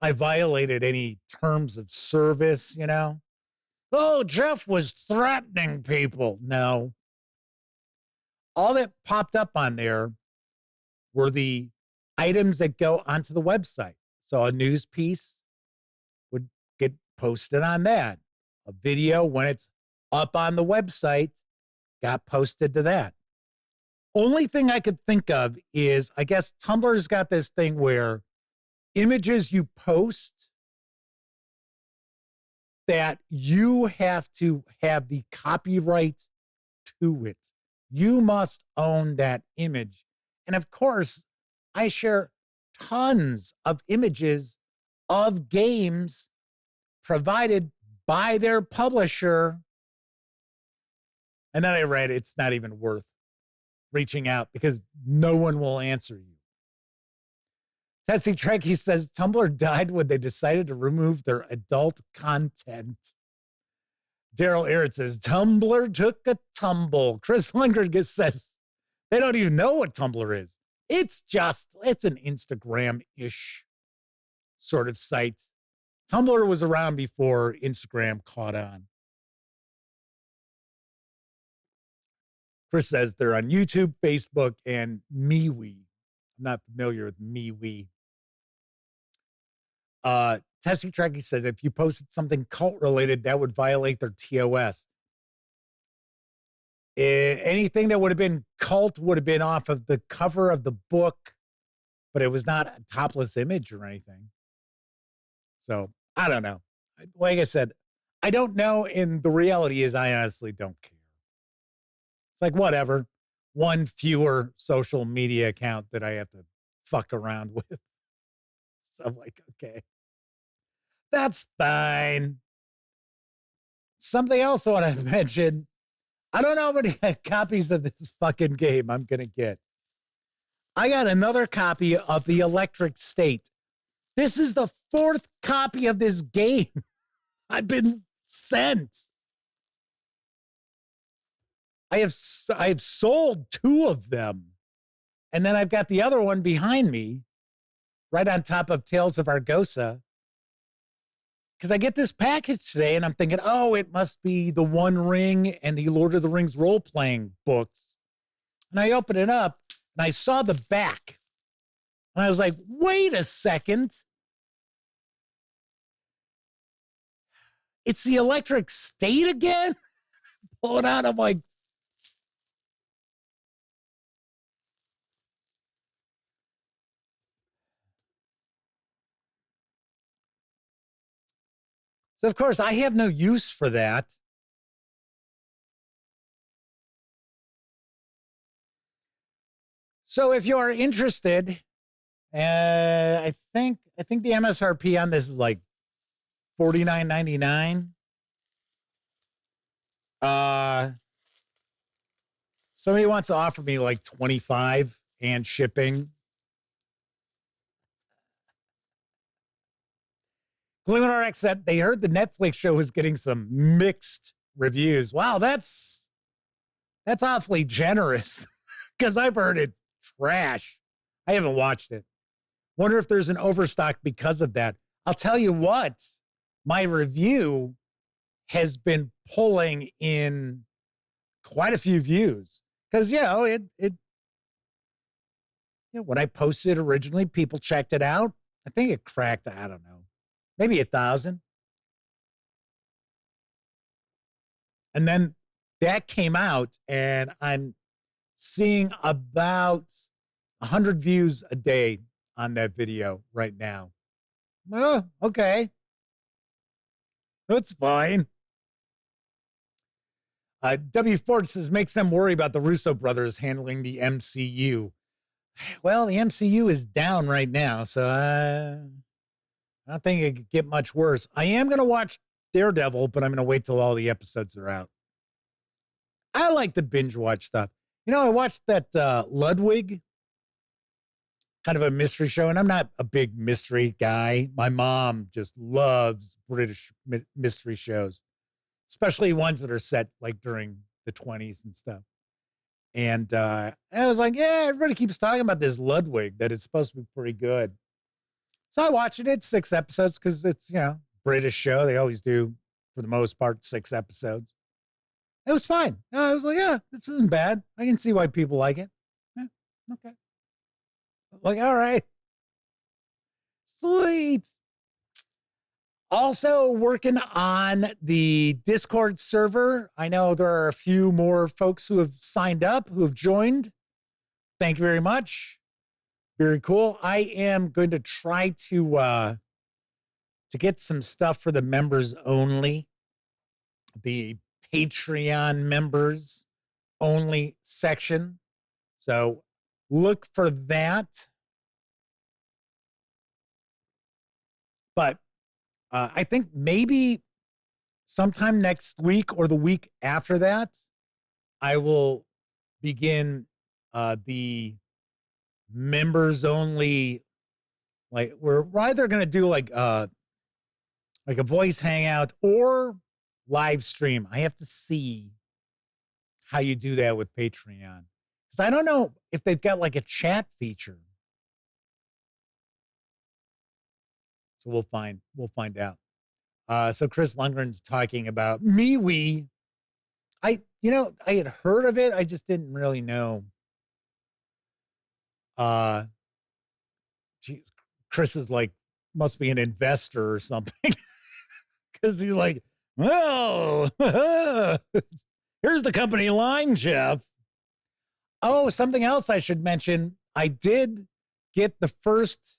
I violated any terms of service, Oh, Jeff was threatening people. No. All that popped up on there were the items that go onto the website. So a news piece would get posted on that. A video, when it's up on the website, got posted to that. Only thing I could think of is, I guess Tumblr's got this thing where images you post that you have to have the copyright to it. You must own that image. And of course, I share tons of images of games provided by their publisher. And then I read it's not even worth reaching out because no one will answer you. Tessie Trekkie says Tumblr died when they decided to remove their adult content. Daryl Errett says Tumblr took a tumble. Chris Lundgren says they don't even know what Tumblr is. It's an Instagram-ish sort of site. Tumblr was around before Instagram caught on. Chris says they're on YouTube, Facebook, and MeWe. I'm not familiar with MeWe. Tessie Trekkie says if you posted something cult-related, that would violate their TOS. Anything that would have been cult would have been off of the cover of the book, but it was not a topless image or anything. So, I don't know. Like I said, I don't know, and the reality is I honestly don't care. It's like, whatever. One fewer social media account that I have to fuck around with. So I'm like, okay. That's fine. Something else I want to mention. I don't know how many copies of this fucking game I'm going to get. I got another copy of The Electric State. This is the 4th copy of this game I've been sent. I have sold 2 of them. And then I've got the other one behind me, right on top of Tales of Argosa. Because I get this package today and I'm thinking, oh, it must be the One Ring and the Lord of the Rings role-playing books. And I open it up and I saw the back. And I was like, wait a second. It's The Electric State again? Pull it out. I'm like, so, of course, I have no use for that. So, if you are interested, I think the MSRP on this is like $49.99. Somebody wants to offer me like $25 and shipping. GlueRX said they heard the Netflix show was getting some mixed reviews. Wow, that's awfully generous because I've heard it's trash. I haven't watched it. Wonder if there's an overstock because of that. I'll tell you what, my review has been pulling in quite a few views because, when I posted originally, people checked it out. I think it cracked, I don't know, maybe 1,000. And then that came out and I'm seeing about 100 views a day on that video right now. Oh, okay. That's fine. W. Ford says, makes them worry about the Russo brothers handling the MCU. Well, the MCU is down right now, so I don't think it could get much worse. I am going to watch Daredevil, but I'm going to wait till all the episodes are out. I like to binge watch stuff. I watched that Ludwig, kind of a mystery show, and I'm not a big mystery guy. My mom just loves British mystery shows, especially ones that are set like during the 1920s and stuff. And I was like, yeah, everybody keeps talking about this Ludwig, that it's supposed to be pretty good. So I watched it. It's 6 episodes because it's, British show. They always do, for the most part, 6 episodes. It was fine. I was like, yeah, this isn't bad. I can see why people like it. Yeah, okay. Like, all right. Sweet. Also working on the Discord server. I know there are a few more folks who have signed up, who have joined. Thank you very much. Very cool. I am going to try to get some stuff for the members only. The Patreon members only section. So look for that. But I think maybe sometime next week or the week after that, I will begin the members only, like we're either going to do like a voice hangout or live stream. I have to see how you do that with Patreon, because I don't know if they've got like a chat feature. So we'll find out. So Chris Lundgren's talking about MeWe. I had heard of it. I just didn't really know. Geez, Chris is like, must be an investor or something. Because he's like, well, here's the company line, Jeff. Oh, something else I should mention. I did get the first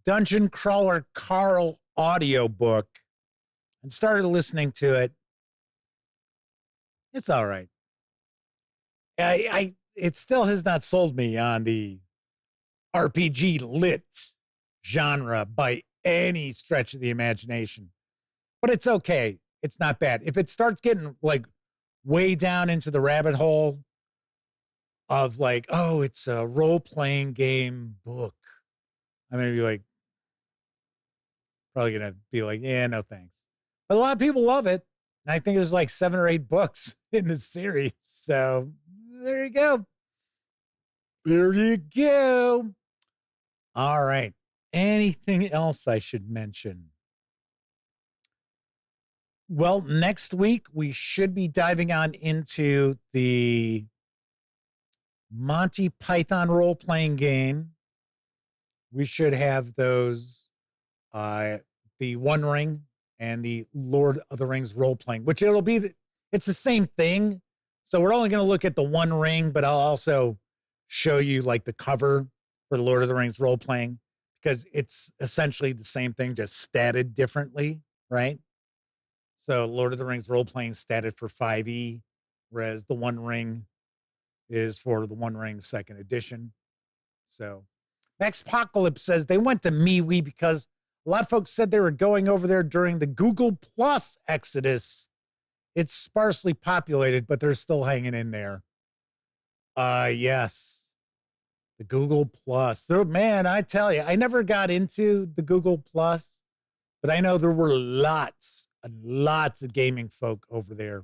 Dungeon Crawler Carl audiobook and started listening to it. It's all right. It still has not sold me on the RPG lit genre by any stretch of the imagination, but it's okay. It's not bad. If it starts getting like way down into the rabbit hole of like, oh, it's a role-playing game book, I'm going to be like, probably going to be like, yeah, no thanks. But a lot of people love it. And I think there's like 7 or 8 books in this series. So there you go. There you go. All right. Anything else I should mention? Well, next week we should be diving on into the Monty Python role-playing game. We should have those, the One Ring and the Lord of the Rings role-playing, which it's the same thing. So we're only going to look at the One Ring, but I'll also show you like the cover for Lord of the Rings role-playing, because it's essentially the same thing, just statted differently, right? So Lord of the Rings role-playing statted for 5e, whereas the One Ring is for the One Ring 2nd edition. So Maxpocalypse says they went to MeWe because a lot of folks said they were going over there during the Google Plus exodus. It's sparsely populated, but they're still hanging in there. Yes. The Google Plus. So, man, I tell you, I never got into the Google Plus, but I know there were lots and lots of gaming folk over there.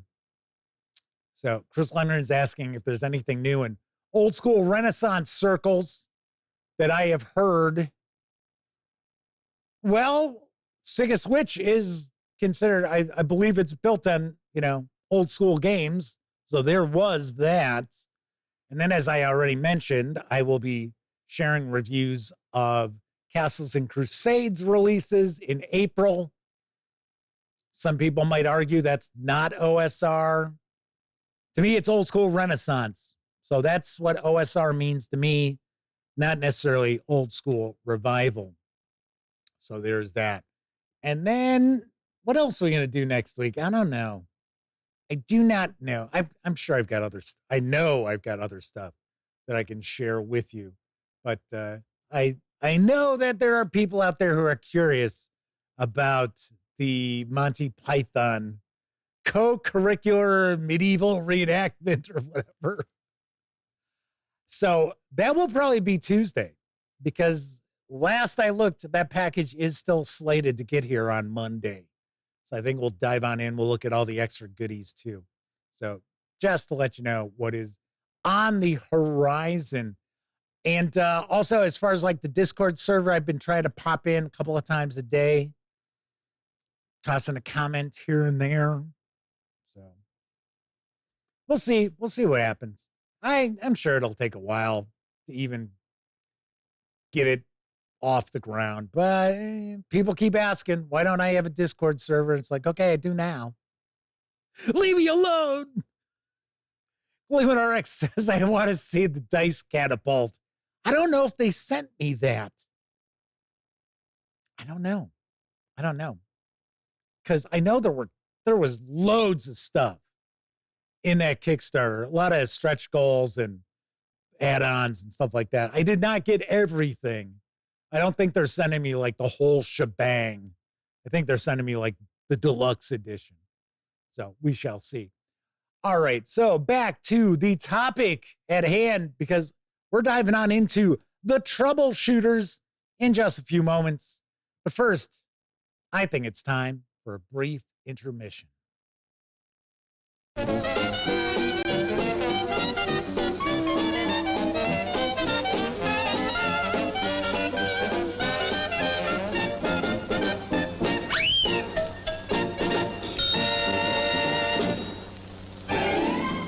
So Chris Leonard is asking if there's anything new in old school Renaissance circles that I have heard. Well, Siga Switch is considered, I believe it's built on, old school games. So there was that. And then, as I already mentioned, I will be sharing reviews of Castles and Crusades releases in April. Some people might argue that's not OSR. To me, it's old school Renaissance. So that's what OSR means to me, not necessarily old school revival. So there's that. And then what else are we going to do next week? I don't know. I do not know. I'm sure I've got I know I've got other stuff that I can share with you. But I know that there are people out there who are curious about the Monty Python co-curricular medieval reenactment or whatever. So that will probably be Tuesday, because last I looked, that package is still slated to get here on Monday. So I think we'll dive on in. We'll look at all the extra goodies too. So just to let you know what is on the horizon. And also, as far as like the Discord server, I've been trying to pop in a couple of times a day, tossing a comment here and there. So we'll see. We'll see what happens. I'm sure it'll take a while to even get it off the ground, but people keep asking, why don't I have a Discord server? It's like, okay, I do now. Leave me alone. Gleeman RX says, I want to see the dice catapult. I don't know if they sent me that. I don't know. Because I know there was loads of stuff in that Kickstarter, a lot of stretch goals and add-ons and stuff like that. I did not get everything. I don't think they're sending me like the whole shebang. I think they're sending me like the deluxe edition. So we shall see. All right. So back to the topic at hand, because We're diving on into the Troubleshooters in just a few moments. But first, I think it's time for a brief intermission.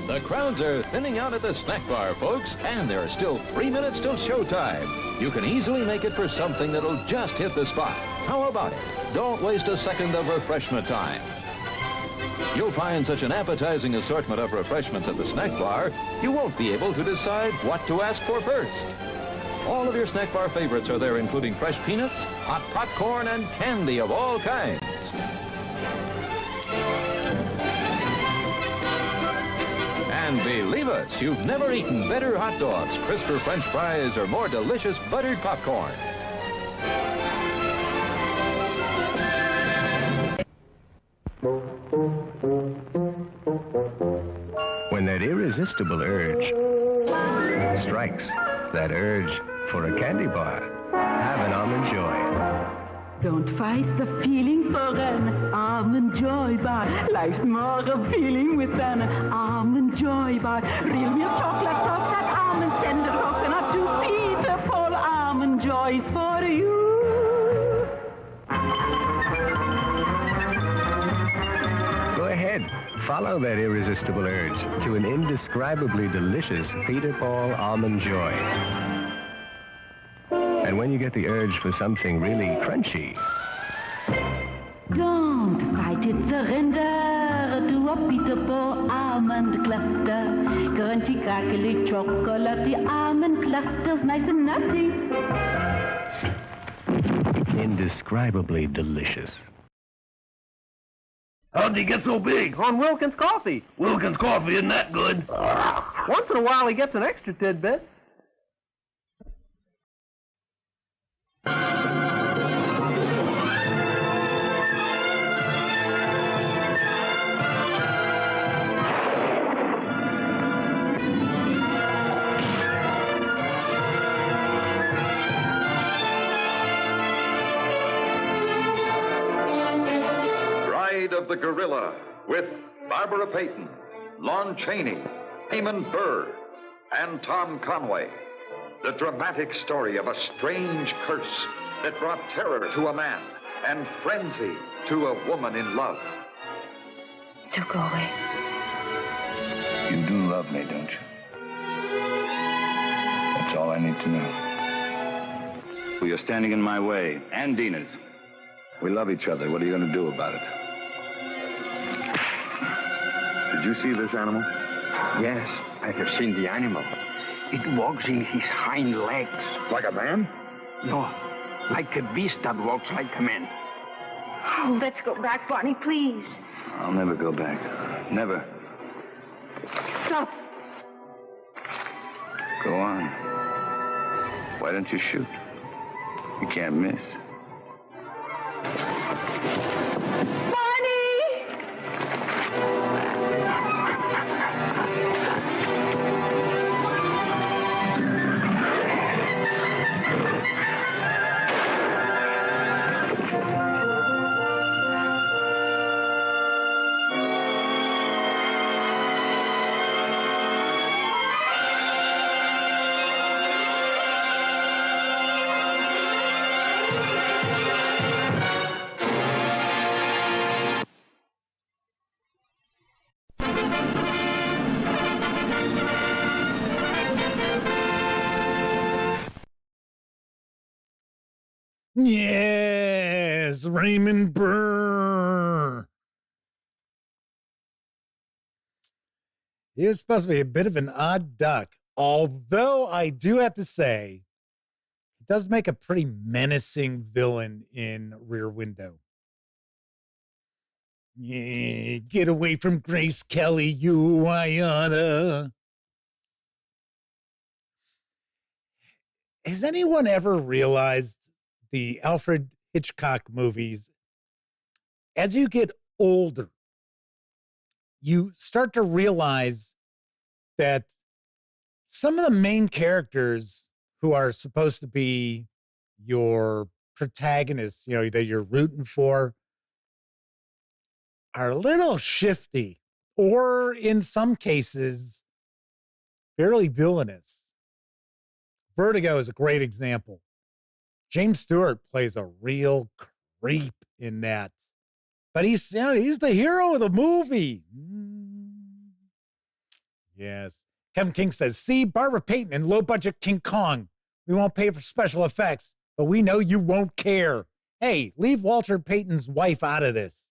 The crowds are thinning out at the snack bar, folks, and there are still 3 minutes till showtime. You can easily make it for something that'll just hit the spot. How about it? Don't waste a second of refreshment time. You'll find such an appetizing assortment of refreshments at the snack bar, you won't be able to decide what to ask for first. All of your snack bar favorites are there, including fresh peanuts, hot popcorn, and candy of all kinds. And believe us, you've never eaten better hot dogs, crisper French fries, or more delicious buttered popcorn. When that irresistible urge strikes, that urge for a candy bar, have an Almond Joy. Don't fight the feeling for an Almond Joy bar. Life's more appealing with an Almond Joy bar. Real milk chocolate frosted almonds, tender coconut, too beautiful Almond Joys for you. Go ahead, follow that irresistible urge to an indescribably delicious Peter Paul Almond Joy. And when you get the urge for something really crunchy, Don't fight it, surrender to a Peter Paul almond cluster. Crunchy, crackly, chocolatey almond clusters, nice and nutty. indescribably delicious. How'd he get so big? On Wilkins Coffee. Wilkins coffee isn't that good. Once in a while he gets an extra tidbit. Of the Gorilla with Barbara Payton, Lon Chaney, Eamon Burr, and Tom Conway. The dramatic story of a strange curse that brought terror to a man and frenzy to a woman in love. Don't go away. You do love me, don't you? That's all I need to know. Well, you're standing in my way, and Dina's. We love each other. What are you going to do about it? Did you see this animal? Yes, I have seen the animal. It walks in his hind legs. Like a man? No, like a beast that walks like a man. Oh, let's go back, Barney, please. I'll never go back. Never. Stop. Go on. Why don't you shoot? You can't miss. Yes, Raymond Burr. He was supposed to be a bit of an odd duck, although I do have to say, he does make a pretty menacing villain in Rear Window. Yeah, get away from Grace Kelly, you Iona. Has anyone ever realized the Alfred Hitchcock movies, as you get older, you start to realize that some of the main characters who are supposed to be your protagonists, you know, that you're rooting for, are a little shifty, or in some cases, fairly villainous. Vertigo is a great example. James Stewart plays a real creep in that. But he's the hero of the movie. Yes. Kevin King says, see, Barbara Payton in low-budget King Kong. We won't pay for special effects, but we know you won't care. Hey, leave Walter Payton's wife out of this.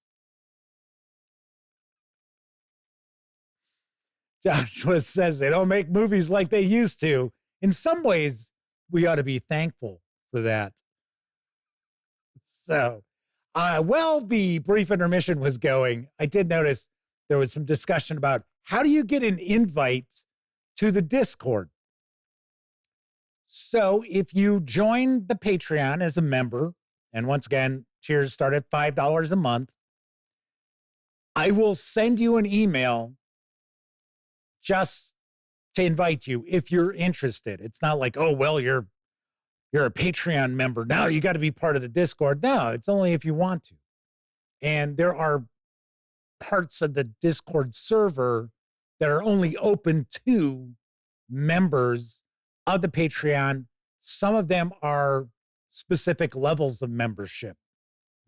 Joshua says they don't make movies like they used to. In some ways, we ought to be thankful for that. So, while the brief intermission was going, I did notice there was some discussion about how do you get an invite to the Discord. So if you join the Patreon as a member, and once again, tiers start at $5 a month, I will send you an email just to invite you if you're interested. It's not like, oh, well, you're a Patreon member. Now you got to be part of the Discord. No, it's only if you want to. And there are parts of the Discord server that are only open to members of the Patreon. Some of them are specific levels of membership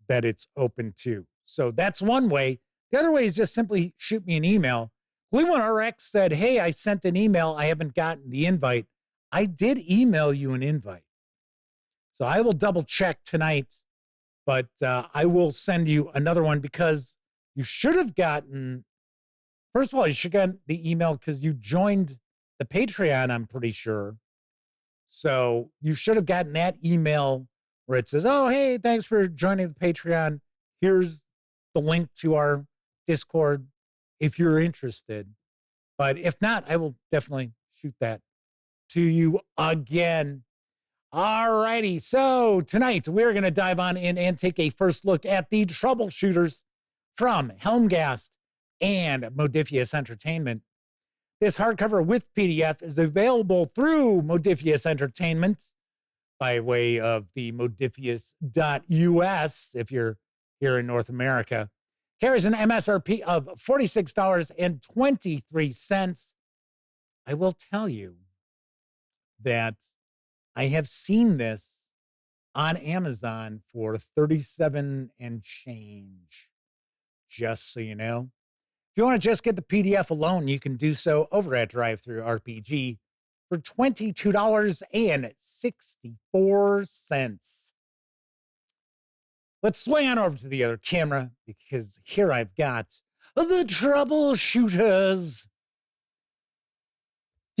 that it's open to. So that's one way. The other way is just simply shoot me an email. Gleeman RX said, hey, I sent an email. I haven't gotten the invite. I did email you an invite. So I will double check tonight, but I will send you another one because you should have gotten, first of all, you should have gotten the email because you joined the Patreon, I'm pretty sure. So you should have gotten that email where it says, oh, hey, thanks for joining the Patreon. Here's the link to our Discord if you're interested. But if not, I will definitely shoot that to you again. All righty. So tonight we're going to dive on in and take a first look at the Troubleshooters from Helmgast and Modiphius Entertainment. This hardcover with PDF is available through Modiphius Entertainment by way of the modiphius.us if you're here in North America. Carries an MSRP of $46.23. I will tell you that I have seen this on Amazon for $37 and change, just so you know. If you want to just get the PDF alone, you can do so over at DriveThruRPG for $22.64. Let's swing on over to the other camera because here I've got the Troubleshooters. A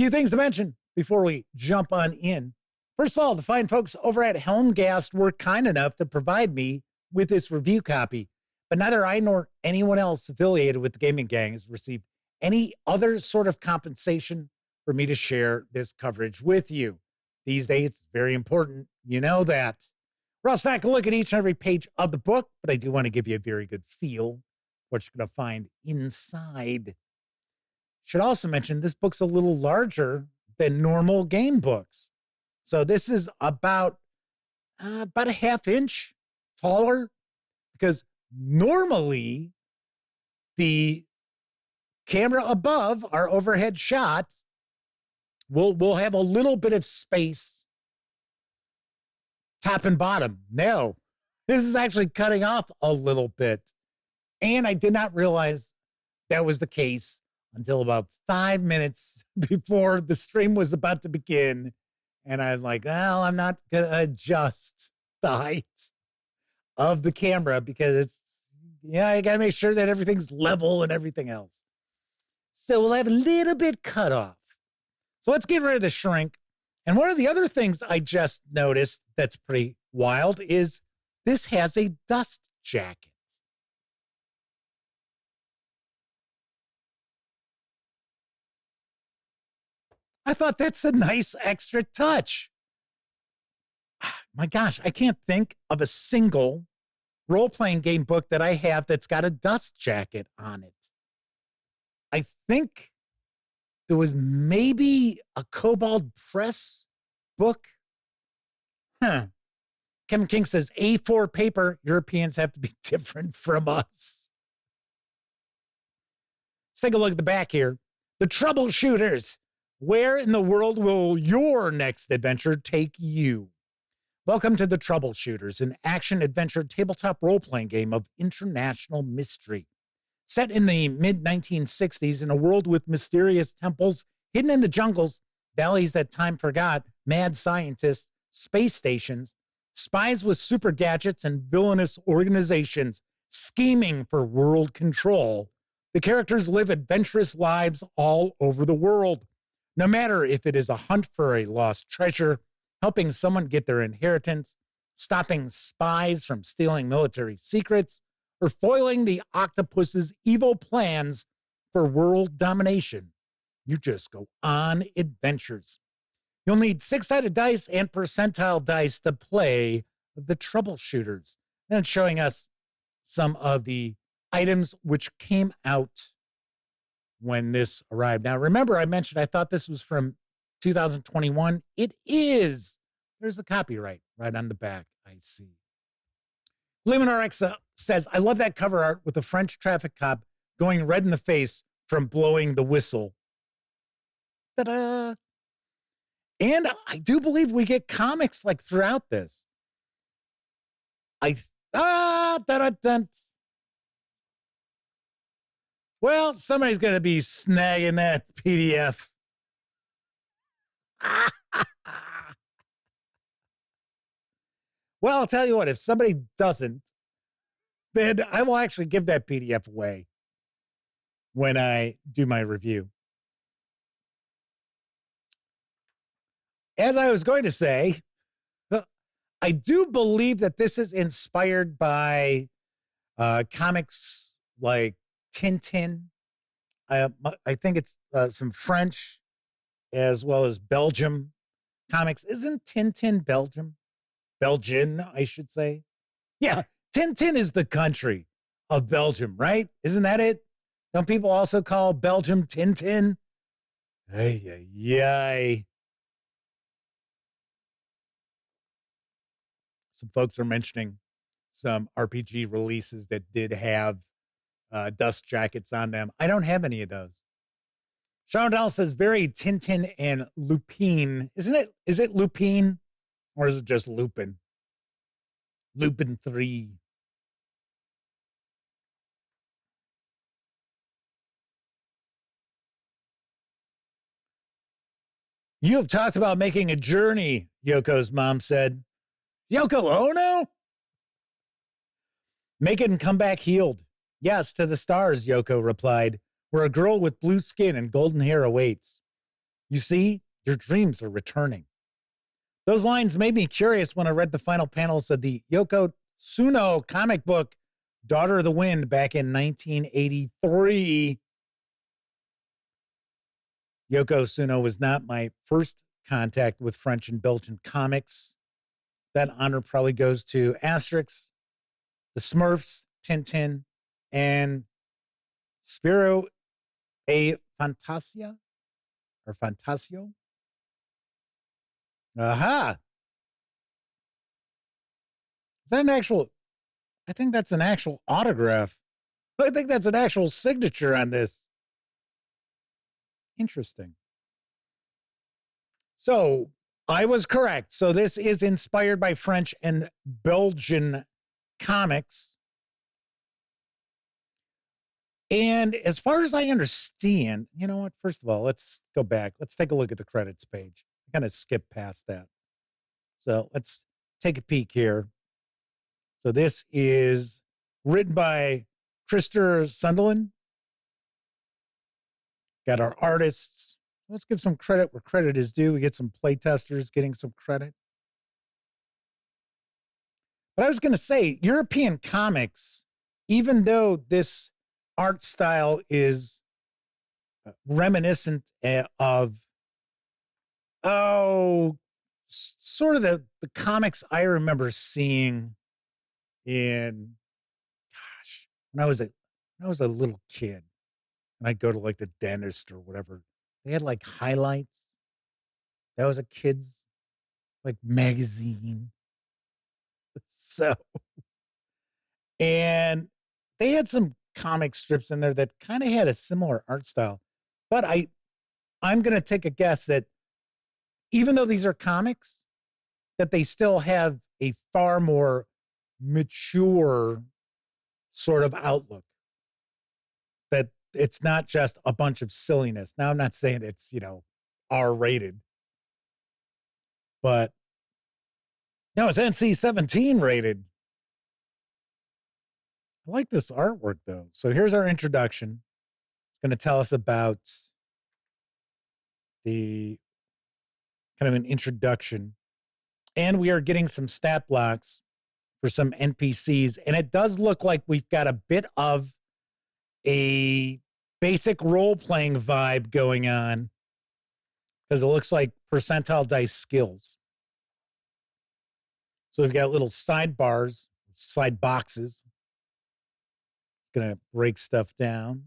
few things to mention before we jump on in. First of all, the fine folks over at Helmgast were kind enough to provide me with this review copy, but neither I nor anyone else affiliated with the gaming gang has received any other sort of compensation for me to share this coverage with you. These days, it's very important. You know that. We're also not going to look at each and every page of the book, but I do want to give you a very good feel for what you're going to find inside. Should also mention this book's a little larger than normal game books. So this is about a half inch taller because normally the camera above our overhead shot will have a little bit of space top and bottom. No, this is actually cutting off a little bit. And I did not realize that was the case until about 5 minutes before the stream was about to begin. And I'm like, well, I'm not going to adjust the height of the camera because it's, I got to make sure that everything's level and everything else. So we'll have a little bit cut off. So let's get rid of the shrink. And one of the other things I just noticed that's pretty wild is this has a dust jacket. I thought that's a nice extra touch. My gosh, I can't think of a single role-playing game book that I have that's got a dust jacket on it. I think there was maybe a Kobold Press book. Kevin King says, A4 paper. Europeans have to be different from us. Let's take a look at the back here. The Troubleshooters. Where in the world will your next adventure take you? Welcome to the Troubleshooters, an action-adventure tabletop role-playing game of international mystery. Set in the mid-1960s in a world with mysterious temples hidden in the jungles, valleys that time forgot, mad scientists, space stations, spies with super gadgets, and villainous organizations scheming for world control, the characters live adventurous lives all over the world. No matter if it is a hunt for a lost treasure, helping someone get their inheritance, stopping spies from stealing military secrets, or foiling the octopus's evil plans for world domination, you just go on adventures. You'll need 6-sided dice and percentile dice to play the Troubleshooters. And it's showing us some of the items which came out when this arrived. Now, remember, I mentioned I thought this was from 2021. It is. There's the copyright right on the back, I see. LuminRX says, I love that cover art with the French traffic cop going red in the face from blowing the whistle. Ta-da! And I do believe we get comics like throughout this. Well, somebody's going to be snagging that PDF. Well, I'll tell you what, if somebody doesn't, then I will actually give that PDF away when I do my review. As I was going to say, I do believe that this is inspired by comics like Tintin. I think it's some French as well as Belgium comics. Isn't Tintin Belgium? Belgian, I should say. Yeah, Tintin is the country of Belgium, right? Isn't that it? Don't people also call Belgium Tintin? Ay, ay, ay. Some folks are mentioning some RPG releases that did have dust jackets on them. I don't have any of those. Sean O'Donnell says, very Tintin and Lupin. Isn't it? Is it Lupin? Or is it just Lupin? Lupin 3. You have talked about making a journey, Yoko's mom said. Yoko Ono? Make it and come back healed. Yes, to the stars, Yoko replied, where a girl with blue skin and golden hair awaits. You see, your dreams are returning. Those lines made me curious when I read the final panels of the Yoko Tsuno comic book, Daughter of the Wind, back in 1983. Yoko Tsuno was not my first contact with French and Belgian comics. That honor probably goes to Asterix, the Smurfs, Tintin, and Spiro A. Fantasia or Fantasio. Aha. Is that an actual? I think that's an actual autograph. I think that's an actual signature on this. Interesting. So I was correct. So this is inspired by French and Belgian comics. And as far as I understand, you know what? First of all, let's go back. Let's take a look at the credits page. I kind of skipped past that. So let's take a peek here. So this is written by Krister Sunderland. Got our artists. Let's give some credit where credit is due. We get some playtesters getting some credit. But I was going to say, European comics, even though this art style is reminiscent of, sort of the comics I remember seeing in, when I was a little kid, and I'd go to like the dentist or whatever. They had like highlights. That was a kid's like magazine. So, and they had some comic strips in there that kind of had a similar art style. But I'm going to take a guess that even though these are comics, that they still have a far more mature sort of outlook. That it's not just a bunch of silliness. Now, I'm not saying it's, R-rated. But no, it's NC-17 rated. I like this artwork, though. So here's our introduction. It's going to tell us about the kind of an introduction. And we are getting some stat blocks for some NPCs. And it does look like we've got a bit of a basic role-playing vibe going on, because it looks like percentile dice skills. So we've got little sidebars, side boxes. It's going to break stuff down.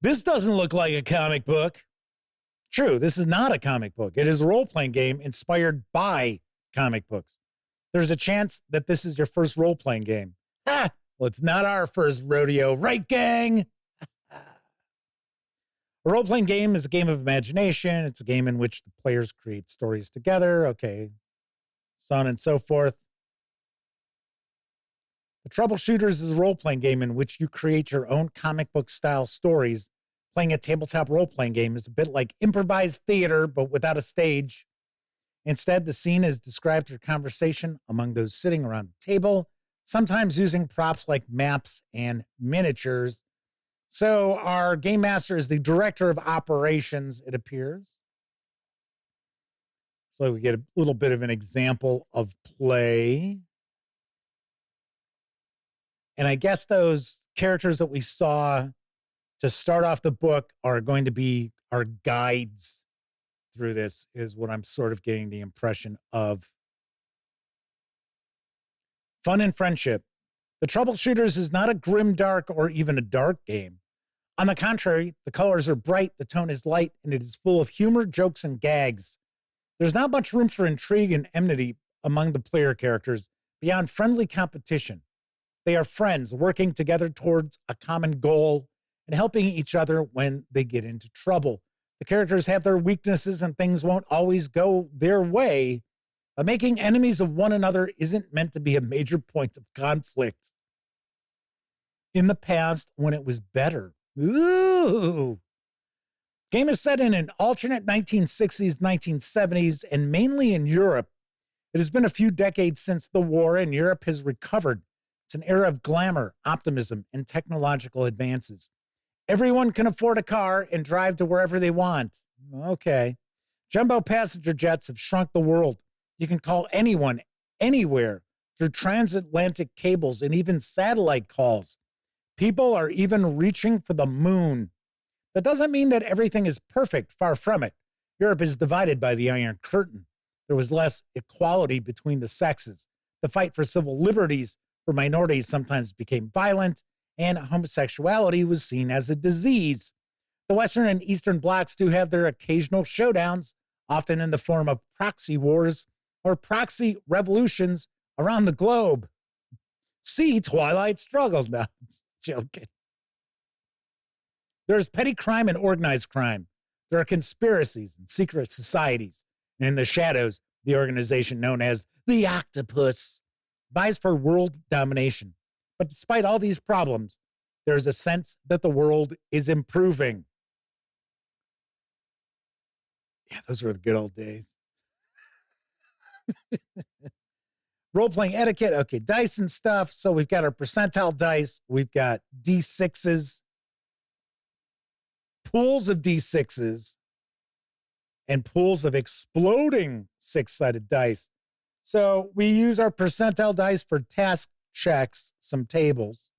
This doesn't look like a comic book. True, this is not a comic book. It is a role-playing game inspired by comic books. There's a chance that this is your first role-playing game. Ah, well, it's not our first rodeo, right, gang? A role-playing game is a game of imagination. It's a game in which the players create stories together. Okay, so on and so forth. The Troubleshooters is a role-playing game in which you create your own comic book-style stories. Playing a tabletop role-playing game is a bit like improvised theater, but without a stage. Instead, the scene is described through conversation among those sitting around the table, sometimes using props like maps and miniatures. So our game master is the director of operations, it appears. So we get a little bit of an example of play. And I guess those characters that we saw to start off the book are going to be our guides through this, is what I'm sort of getting the impression of. Fun and friendship. The Troubleshooters is not a grim dark or even a dark game. On the contrary, the colors are bright, the tone is light, and it is full of humor, jokes, and gags. There's not much room for intrigue and enmity among the player characters beyond friendly competition. They are friends working together towards a common goal and helping each other when they get into trouble. The characters have their weaknesses and things won't always go their way, but making enemies of one another isn't meant to be a major point of conflict. In the past, when it was better. Ooh. Game is set in an alternate 1960s, 1970s, and mainly in Europe. It has been a few decades since the war, and Europe has recovered. It's an era of glamour, optimism, and technological advances. Everyone can afford a car and drive to wherever they want. Okay. Jumbo passenger jets have shrunk the world. You can call anyone, anywhere, through transatlantic cables and even satellite calls. People are even reaching for the moon. That doesn't mean that everything is perfect, far from it. Europe is divided by the Iron Curtain. There was less equality between the sexes. The fight for civil liberties for minorities sometimes became violent, and homosexuality was seen as a disease. The Western and Eastern blocs do have their occasional showdowns, often in the form of proxy wars or proxy revolutions around the globe. See Twilight Struggle. No, joking. There's petty crime and organized crime. There are conspiracies and secret societies. And in the shadows, the organization known as the Octopus vies for world domination. But despite all these problems, there's a sense that the world is improving. Yeah, those were the good old days. Role-playing etiquette. Okay, dice and stuff. So we've got our percentile dice. We've got D6s, pools of D6s, and pools of exploding six-sided dice. So we use our percentile dice for task checks, some tables.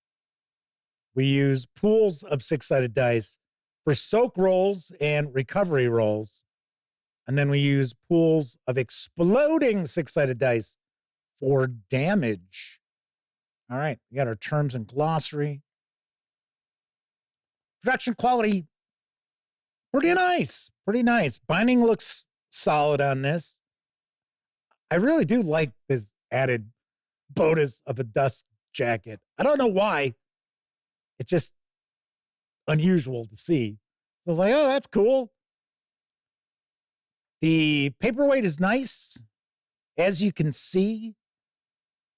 We use pools of six-sided dice for soak rolls and recovery rolls. And then we use pools of exploding six-sided dice for damage. All right, we got our terms and glossary. Production quality Pretty nice. Pretty nice. Binding looks solid on this. I really do like this added bonus of a dust jacket. I don't know why. It's just unusual to see. So I was like, oh, that's cool. The paperweight is nice. As you can see,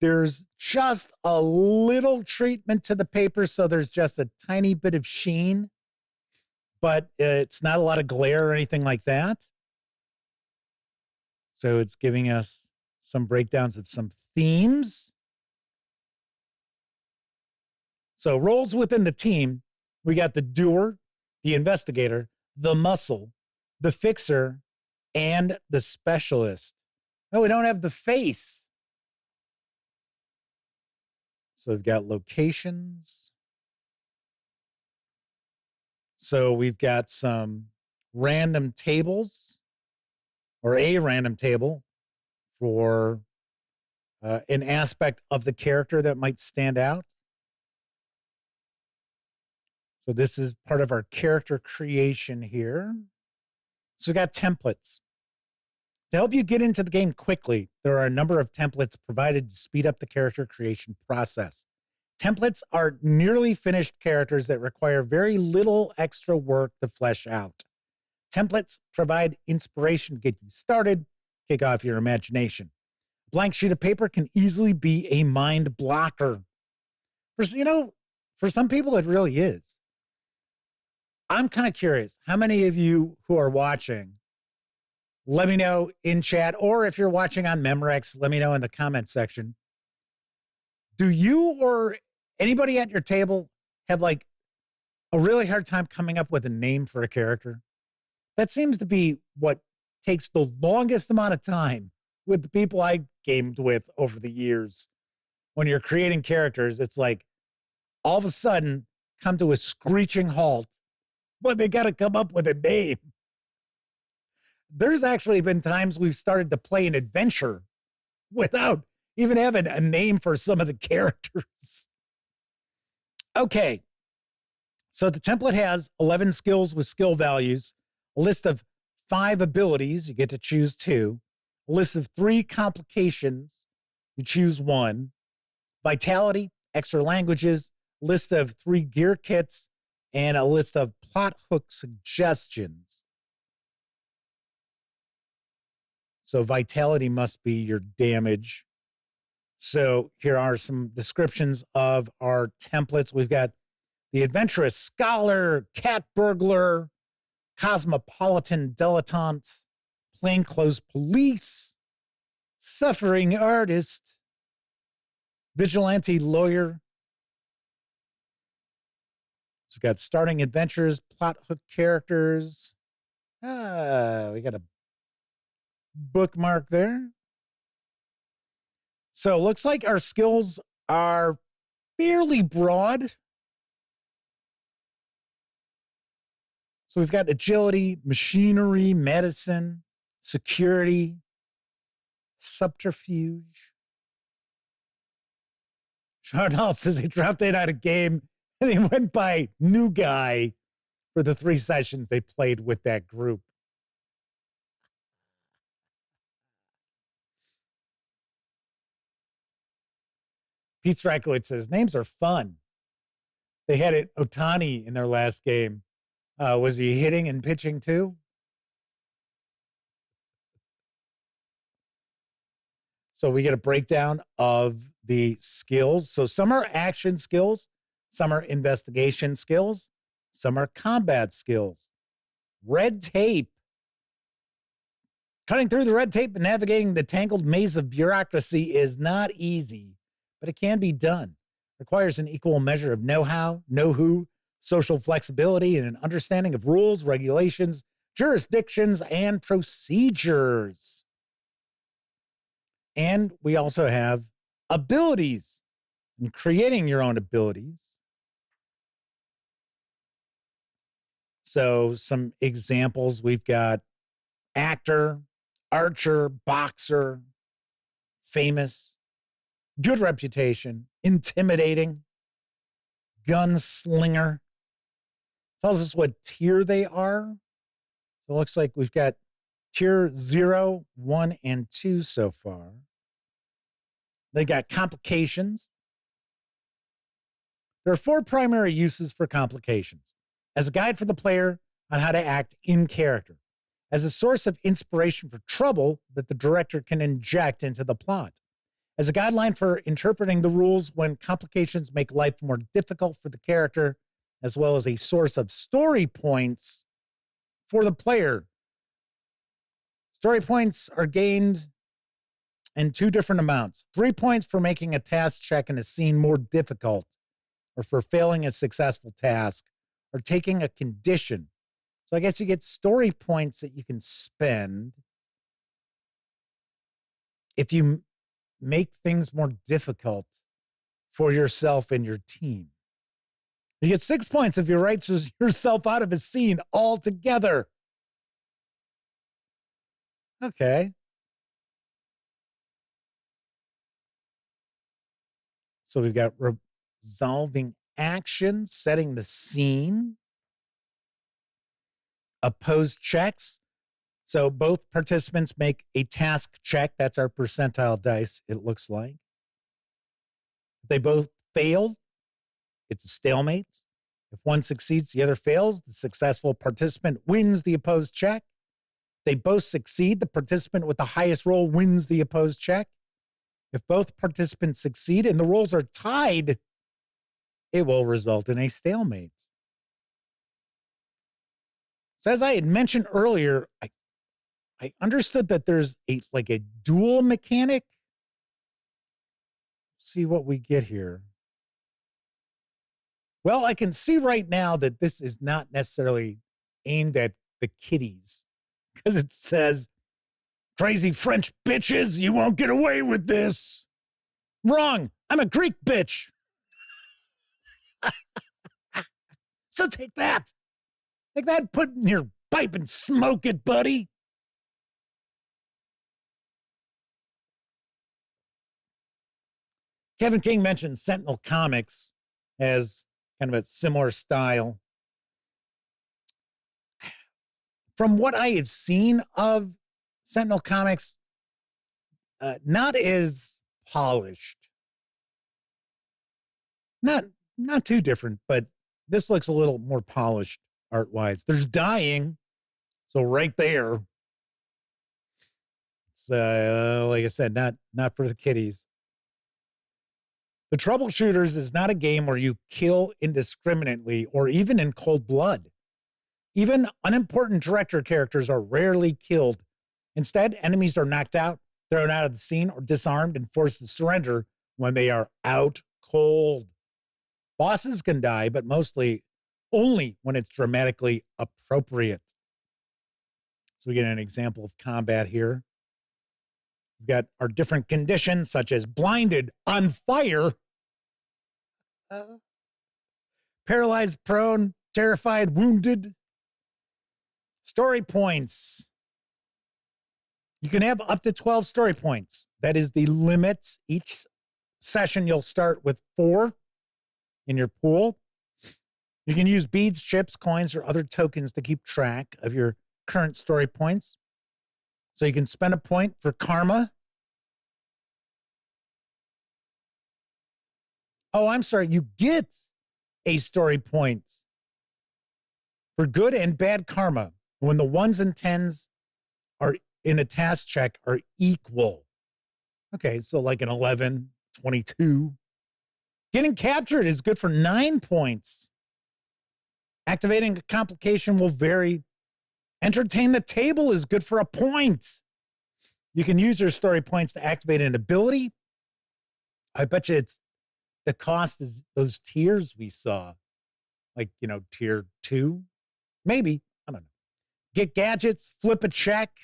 there's just a little treatment to the paper, so there's just a tiny bit of sheen, but it's not a lot of glare or anything like that. So it's giving us some breakdowns of some themes. So roles within the team, we got the doer, the investigator, the muscle, the fixer, and the specialist. No, we don't have the face. So we've got locations. So we've got some random tables, or a random table for an aspect of the character that might stand out. So this is part of our character creation here. So we got templates. To help you get into the game quickly, there are a number of templates provided to speed up the character creation process. Templates are nearly finished characters that require very little extra work to flesh out. Templates provide inspiration to get you started, kick off your imagination. A blank sheet of paper can easily be a mind blocker. For some people, it really is. I'm kind of curious, how many of you who are watching, let me know in chat, or if you're watching on Memorex, let me know in the comment section. Do you or anybody at your table have like a really hard time coming up with a name for a character? That seems to be what takes the longest amount of time with the people I gamed with over the years. When you're creating characters, it's like all of a sudden come to a screeching halt, but they got to come up with a name. There's actually been times we've started to play an adventure without even having a name for some of the characters. Okay. So the template has 11 skills with skill values, a list of 5 abilities, you get to choose 2, a list of 3 complications, you choose 1, vitality, extra languages, list of 3 gear kits, and a list of plot hook suggestions. So vitality must be your damage. So here are some descriptions of our templates. We've got the adventurous scholar, cat burglar, cosmopolitan dilettante, plainclothes police, suffering artist, vigilante lawyer. So we've got starting adventures, plot hook characters. We got a bookmark there. So it looks like our skills are fairly broad. So we've got agility, machinery, medicine, security, subterfuge. Charnel says he dropped in on a game and he went by new guy for the 3 sessions they played with that group. Pete Strykowitz says, names are fun. They had it Otani in their last game. Was he hitting and pitching too? So we get a breakdown of the skills. So some are action skills, some are investigation skills, some are combat skills. Red tape. Cutting through the red tape and navigating the tangled maze of bureaucracy is not easy, but it can be done. Requires an equal measure of know-how, know-who, social flexibility, and an understanding of rules, regulations, jurisdictions, and procedures. And we also have abilities and creating your own abilities. So some examples, we've got actor, archer, boxer, famous, good reputation, intimidating, gunslinger. Tells us what tier they are. So it looks like we've got tier 0, 1, and 2 so far. They got complications. There are 4 primary uses for complications: as a guide for the player on how to act in character, as a source of inspiration for trouble that the director can inject into the plot, as a guideline for interpreting the rules when complications make life more difficult for the character, as well as a source of story points for the player. Story points are gained in 2 different amounts: 3 points for making a task check in a scene more difficult, or for failing a successful task, or taking a condition. So I guess you get story points that you can spend if you make things more difficult for yourself and your team. You get 6 points if you write yourself out of a scene altogether. Okay. So we've got resolving action, setting the scene, opposed checks. So both participants make a task check. That's our percentile dice, it looks like. If they both fail, it's a stalemate. If one succeeds, the other fails. The successful participant wins the opposed check. If they both succeed, the participant with the highest roll wins the opposed check. If both participants succeed and the rolls are tied, it will result in a stalemate. So as I had mentioned earlier, I understood that there's a dual mechanic. See what we get here. Well, I can see right now that this is not necessarily aimed at the kiddies, because it says, "Crazy French bitches, you won't get away with this." Wrong. I'm a Greek bitch. So take that. Take that, put in your pipe and smoke it, buddy. Kevin King mentioned Sentinel Comics as kind of a similar style. From what I have seen of Sentinel Comics, not as polished. Not too different, but this looks a little more polished art-wise. There's dying, so right there. It's like I said, not for the kiddies. The Troubleshooters is not a game where you kill indiscriminately or even in cold blood. Even unimportant director characters are rarely killed. Instead, enemies are knocked out, thrown out of the scene, or disarmed and forced to surrender when they are out cold. Bosses can die, but mostly only when it's dramatically appropriate. So we get an example of combat here. We've got our different conditions, such as blinded, on fire, paralyzed, prone, terrified, wounded. Story points. You can have up to 12 story points. That is the limit. Each session, you'll start with 4 in your pool. You can use beads, chips, coins, or other tokens to keep track of your current story points. So you can spend a point for karma. Oh, I'm sorry. You get a story point for good and bad karma when the 1s and 10s are in a task check are equal. Okay, so like an 11, 22. Getting captured is good for 9 points. Activating a complication will vary. Entertain the table is good for a point. You can use your story points to activate an ability. I bet you it's the cost is those tiers we saw, like, tier 2, maybe. I don't know. Get gadgets, flip a check,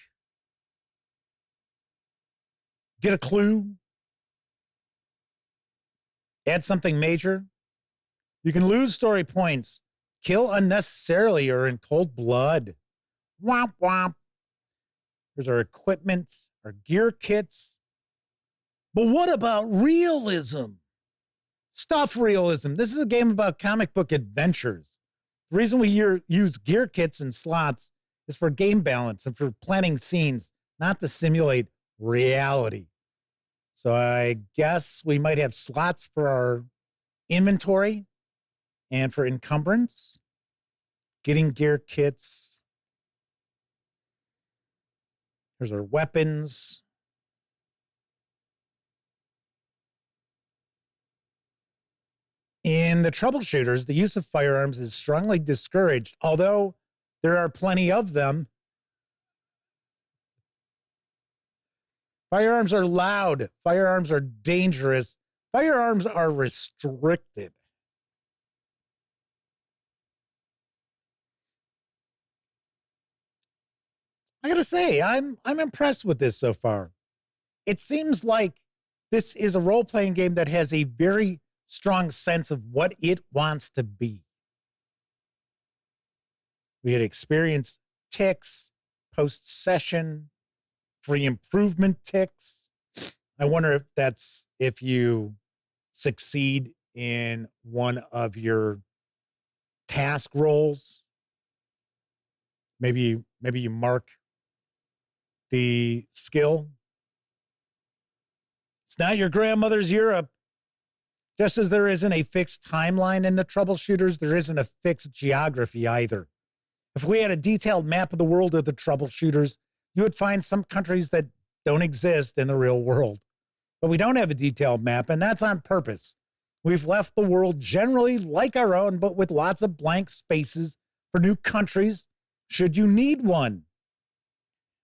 get a clue, add something major. You can lose story points, kill unnecessarily or in cold blood. Womp womp. Here's our equipment, our gear kits. But what about realism? Stuff realism. This is a game about comic book adventures. The reason we use gear kits and slots is for game balance and for planning scenes, not to simulate reality. So I guess we might have slots for our inventory and for encumbrance, getting gear kits. Here's our weapons. In the Troubleshooters, the use of firearms is strongly discouraged, although there are plenty of them. Firearms are loud. Firearms are dangerous. Firearms are restricted. I gotta say, I'm impressed with this so far. It seems like this is a role-playing game that has a very strong sense of what it wants to be. We had experience ticks, post-session, free improvement ticks. I wonder if that's if you succeed in one of your task roles. Maybe you mark the skill. It's not your grandmother's Europe. Just as there isn't a fixed timeline in the Troubleshooters, there isn't a fixed geography either. If we had a detailed map of the world of the Troubleshooters, you would find some countries that don't exist in the real world. But we don't have a detailed map, and that's on purpose. We've left the world generally like our own, but with lots of blank spaces for new countries, should you need one.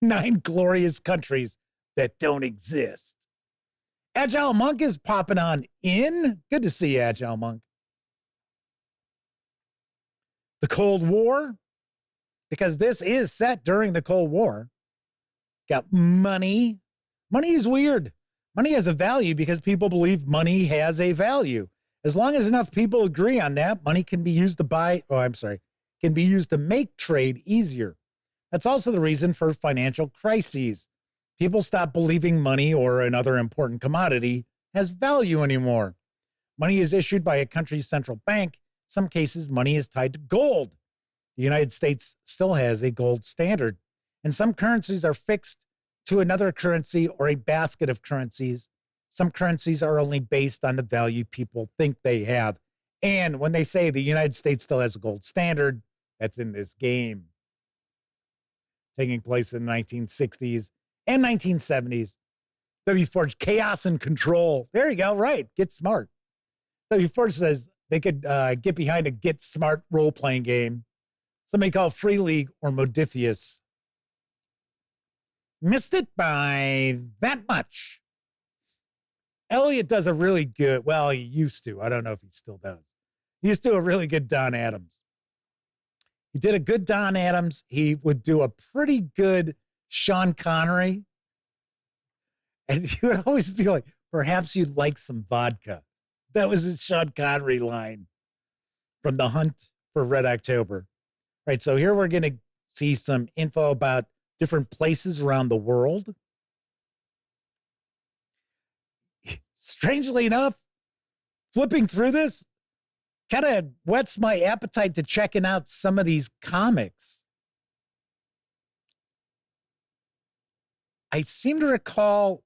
9 glorious countries that don't exist. Agile Monk is popping on in. Good to see you, Agile Monk. The Cold War, because this is set during the Cold War. Got money. Money is weird. Money has a value because people believe money has a value. As long as enough people agree on that, money can be used to can be used to make trade easier. That's also the reason for financial crises. People stop believing money or another important commodity has value anymore. Money is issued by a country's central bank. In some cases, money is tied to gold. The United States still has a gold standard, and some currencies are fixed to another currency or a basket of currencies. Some currencies are only based on the value people think they have. And when they say the United States still has a gold standard, that's in this game. Taking place in the 1960s and 1970s. WForge, chaos and control. There you go, right. Get smart. WForge says they could get behind a get smart role-playing game. Somebody called Free League or Modiphius. Missed it by that much. Elliot does a really good, well, he used to. I don't know if he still does. He used to do a really good Don Adams. He did a good Don Adams. He would do a pretty good Sean Connery. And he would always be like, perhaps you'd like some vodka. That was a Sean Connery line from The Hunt for Red October. Right, so here we're going to see some info about different places around the world. Strangely enough, flipping through this kind of whets my appetite to checking out some of these comics. I seem to recall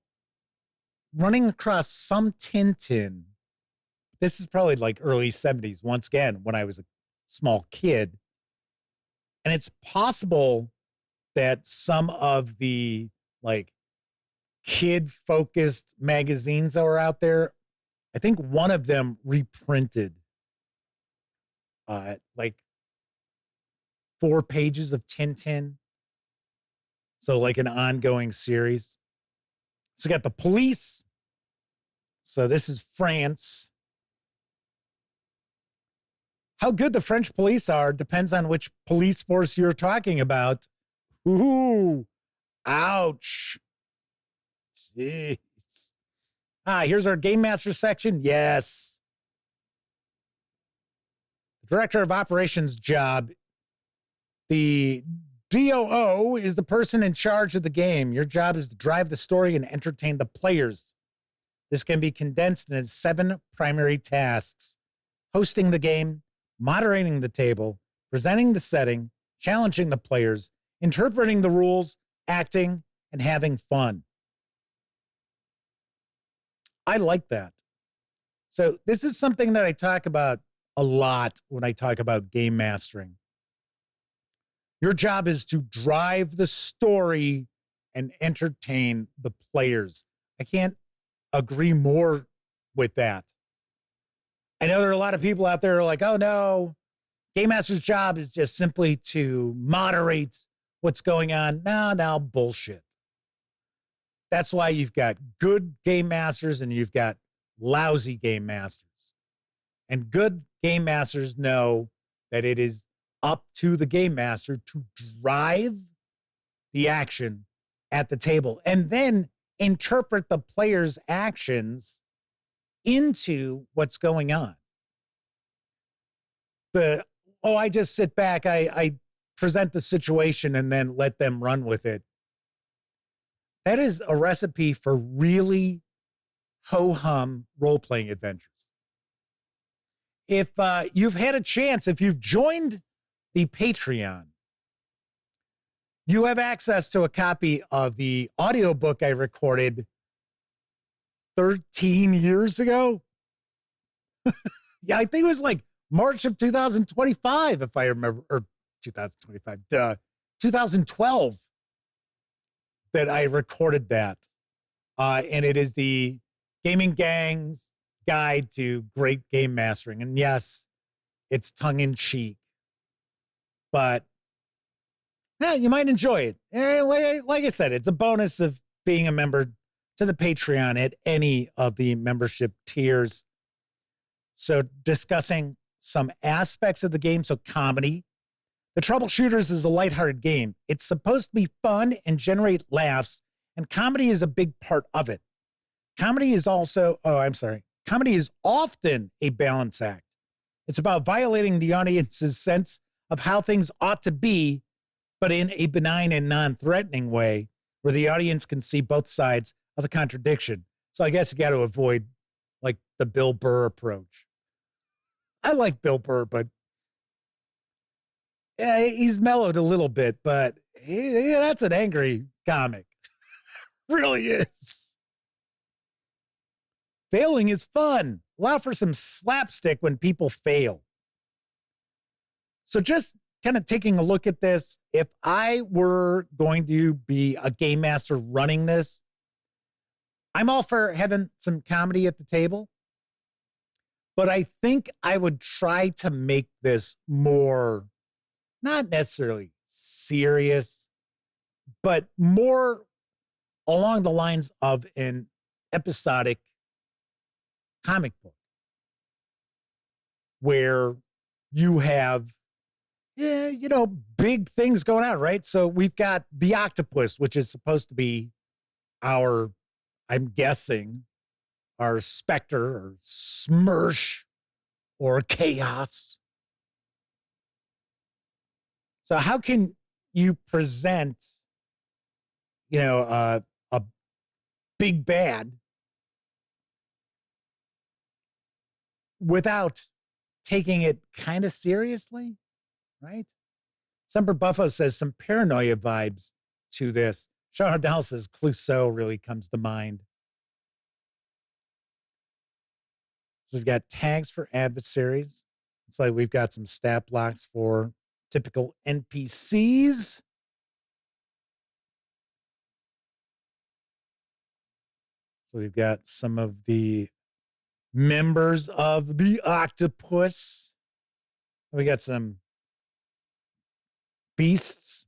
running across some Tintin. This is probably like early 70s, once again, when I was a small kid. And it's possible that some of the like kid-focused magazines that were out there, I think one of them reprinted like 4 pages of Tintin. So like an ongoing series. So you got the police. So this is France. How good the French police are depends on which police force you're talking about. Ooh, ouch. Jeez. Here's our Game Master section. Yes. The Director of Operations job. The DOO is the person in charge of the game. Your job is to drive the story and entertain the players. This can be condensed into 7 primary tasks: hosting the game, moderating the table, presenting the setting, challenging the players, interpreting the rules, acting, and having fun. I like that. So this is something that I talk about a lot when I talk about game mastering. Your job is to drive the story and entertain the players. I can't agree more with that. I know there are a lot of people out there who are like, oh no, Game Master's job is just simply to moderate what's going on. No, bullshit. That's why you've got good game masters and you've got lousy game masters. And good game masters know that it is up to the game master to drive the action at the table and then interpret the player's actions into what's going on. I just sit back, I present the situation and then let them run with it. That is a recipe for really ho-hum role-playing adventures. If you've had a chance, if you've joined the Patreon, you have access to a copy of the audiobook I recorded 13 years ago. Yeah, I think it was like March of 2025, if I remember, or 2012 that I recorded that. And it is the Gaming Gang's Guide to Great Game Mastering. And yes, it's tongue-in-cheek, but yeah, you might enjoy it. Like I said, it's a bonus of being a member to the Patreon at any of the membership tiers. So discussing some aspects of the game, so comedy. The Troubleshooters is a lighthearted game. It's supposed to be fun and generate laughs, and comedy is a big part of it. Comedy is often a balance act. It's about violating the audience's sense of how things ought to be, but in a benign and non-threatening way where the audience can see both sides of the contradiction. So I guess you got to avoid like the Bill Burr approach. I like Bill Burr, but yeah, he's mellowed a little bit, but that's an angry comic. Really is. Failing is fun. Allow for some slapstick when people fail. So just kind of taking a look at this, if I were going to be a game master running this, I'm all for having some comedy at the table, but I think I would try to make this more, not necessarily serious, but more along the lines of an episodic comic book where you have, big things going on, right? So we've got the octopus, which is supposed to be I'm guessing, our specter or smirsh or chaos. So how can you present, a big bad without taking it kind of seriously, right? Semper Buffo says some paranoia vibes to this. Sean O'Donnell says Clouseau really comes to mind. So we've got tags for adversaries. It's like we've got some stat blocks for typical NPCs. So we've got some of the members of the octopus. We got some beasts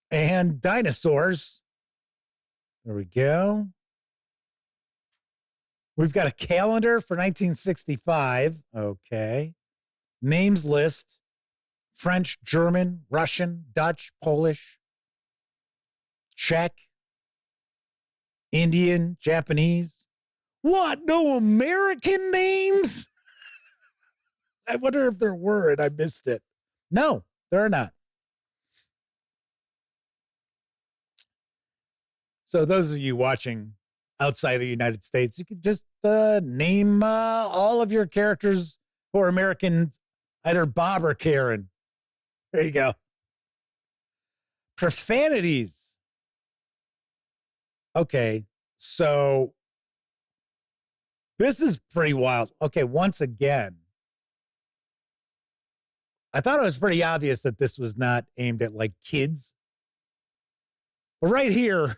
and dinosaurs. There we go. We've got a calendar for 1965. Okay. Names list. French, German, Russian, Dutch, Polish, Czech, Indian, Japanese. What? No American names? I wonder if there were and I missed it. No, there are not. So those of you watching outside the United States, you could just name all of your characters who are American, either Bob or Karen. There you go. Profanities. Okay, so this is pretty wild. Okay, once again, I thought it was pretty obvious that this was not aimed at like kids. But right here,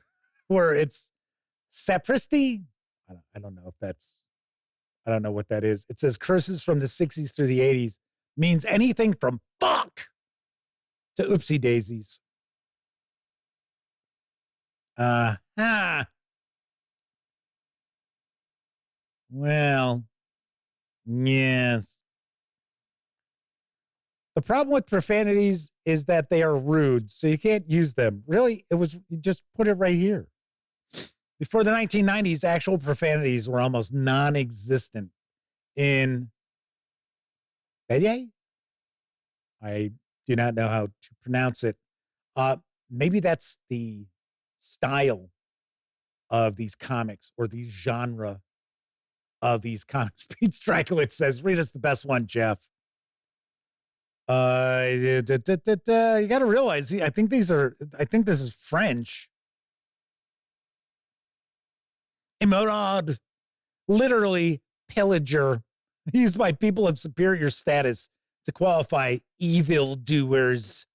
where it's sapristi, I don't know if that's, I don't know what that is. It says curses from the 60s through the 80s means anything from fuck to oopsie daisies. Well, yes. The problem with profanities is that they are rude, so you can't use them. Really, you just put it right here. Before the 1990s, actual profanities were almost non-existent in I do not know how to pronounce it. Maybe that's the style of these comics or the genre of these comics. Pete Stracklitz says, read us the best one, Jeff. You got to realize, I think this is French. Imorad, literally pillager, used by people of superior status to qualify evildoers.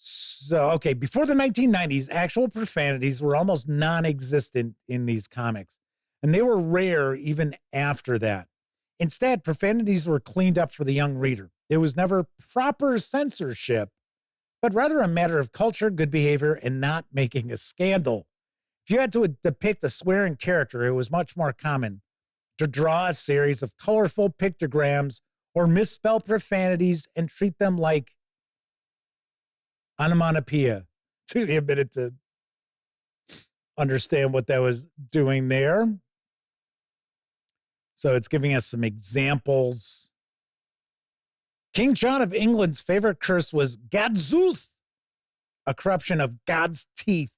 So, okay, before the 1990s, actual profanities were almost non-existent in these comics, and they were rare even after that. Instead, profanities were cleaned up for the young reader. There was never proper censorship, but rather a matter of culture, good behavior, and not making a scandal. If you had to depict a swearing character, it was much more common to draw a series of colorful pictograms or misspell profanities and treat them like onomatopoeia. To be a minute to understand what that was doing there. So it's giving us some examples. King John of England's favorite curse was Gadzuth, a corruption of God's teeth.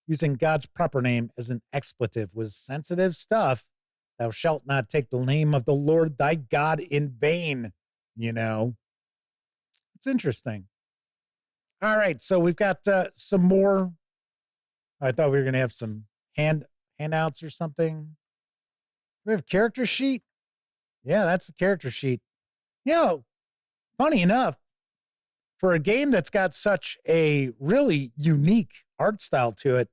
Using God's proper name as an expletive was sensitive stuff. Thou shalt not take the name of the Lord thy God in vain. You know, it's interesting. All right, so we've got some more. I thought we were going to have some handouts or something. We have a character sheet. Yeah, that's the character sheet. You know, funny enough, for a game that's got such a really unique art style to it,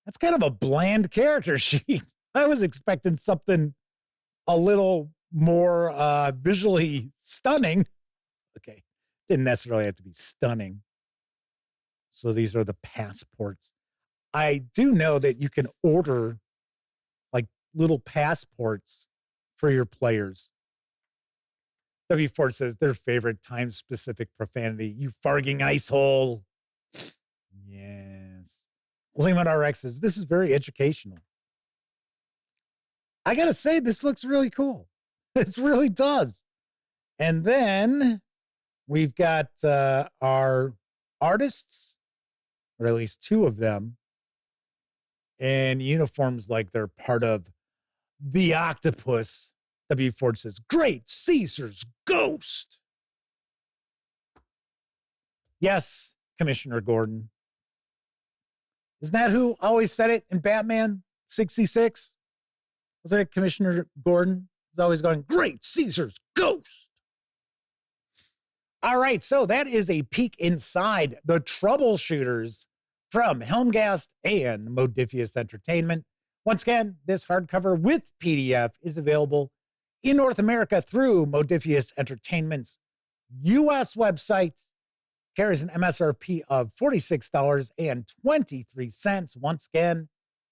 that's kind of a bland character sheet. I was expecting something a little more visually stunning. Okay, didn't necessarily have to be stunning. So these are the passports. I do know that you can order like little passports for your players. W4 says their favorite time-specific profanity. You farging ice hole. Yes. Lehman RX says, this is very educational. I got to say, this looks really cool. This really does. And then we've got our artists, or at least two of them, in uniforms like they're part of the octopus. W. Ford says, Great Caesar's ghost. Yes, Commissioner Gordon. Isn't that who always said it in Batman 66? Was it Commissioner Gordon? He's always going, Great Caesar's ghost. All right, so that is a peek inside the Troubleshooters from Helmgast and Modiphius Entertainment. Once again, this hardcover with PDF is available in North America through Modiphius Entertainment's U.S. website. Carries an MSRP of $46.23. Once again,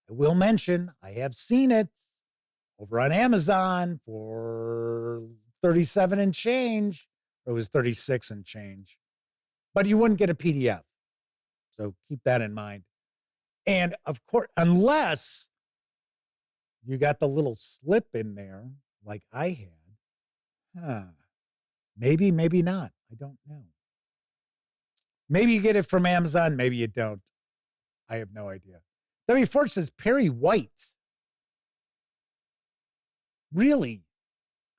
I will mention I have seen it over on Amazon for $37 and change. It was $36 and change. But you wouldn't get a PDF. So keep that in mind. And of course, unless you got the little slip in there like I had, maybe, maybe not. I don't know. Maybe you get it from Amazon. Maybe you don't. I have no idea. W4 says Perry White. Really?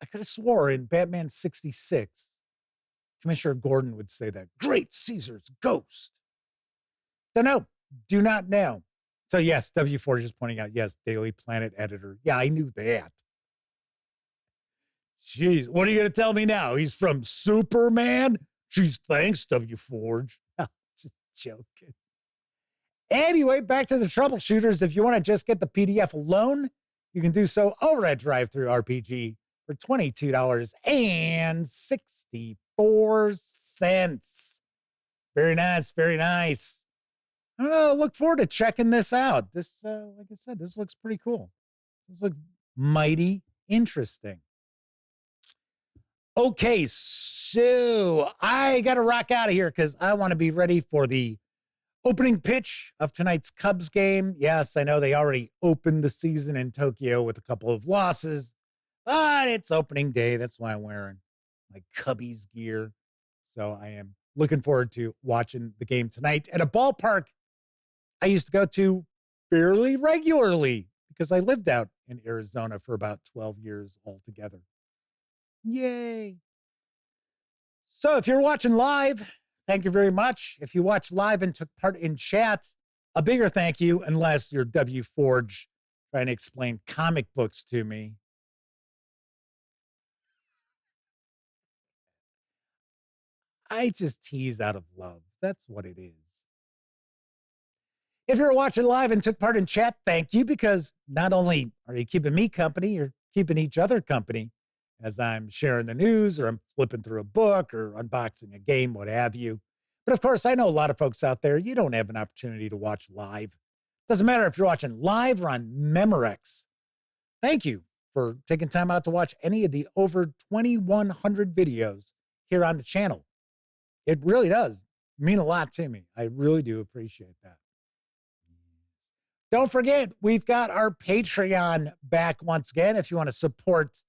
I could have swore in Batman 66, Commissioner Gordon would say that. Great Caesar's ghost. Don't know. Do not know. So yes, W4 is pointing out, yes, Daily Planet editor. Yeah, I knew that. Jeez, what are you going to tell me now? He's from Superman? Jeez, thanks, W4. Just joking. Anyway, back to the Troubleshooters. If you want to just get the PDF alone, you can do so over at DriveThruRPG for $22.64. Very nice, very nice. I look forward to checking this out. This, like I said, this looks pretty cool. This looks mighty interesting. Okay, so I got to rock out of here because I want to be ready for the opening pitch of tonight's Cubs game. Yes, I know they already opened the season in Tokyo with a couple of losses, but it's opening day. That's why I'm wearing my Cubbies gear. So I am looking forward to watching the game tonight at a ballpark I used to go to fairly regularly because I lived out in Arizona for about 12 years altogether. Yay. So if you're watching live, thank you very much. If you watched live and took part in chat, a bigger thank you, unless you're W Forge trying to explain comic books to me. I just tease out of love. That's what it is. If you're watching live and took part in chat, thank you, because not only are you keeping me company, you're keeping each other company as I'm sharing the news or I'm flipping through a book or unboxing a game, what have you. But of course, I know a lot of folks out there, you don't have an opportunity to watch live. Doesn't matter if you're watching live or on Memorex. Thank you for taking time out to watch any of the over 2,100 videos here on the channel. It really does mean a lot to me. I really do appreciate that. Don't forget, we've got our Patreon back once again if you want to support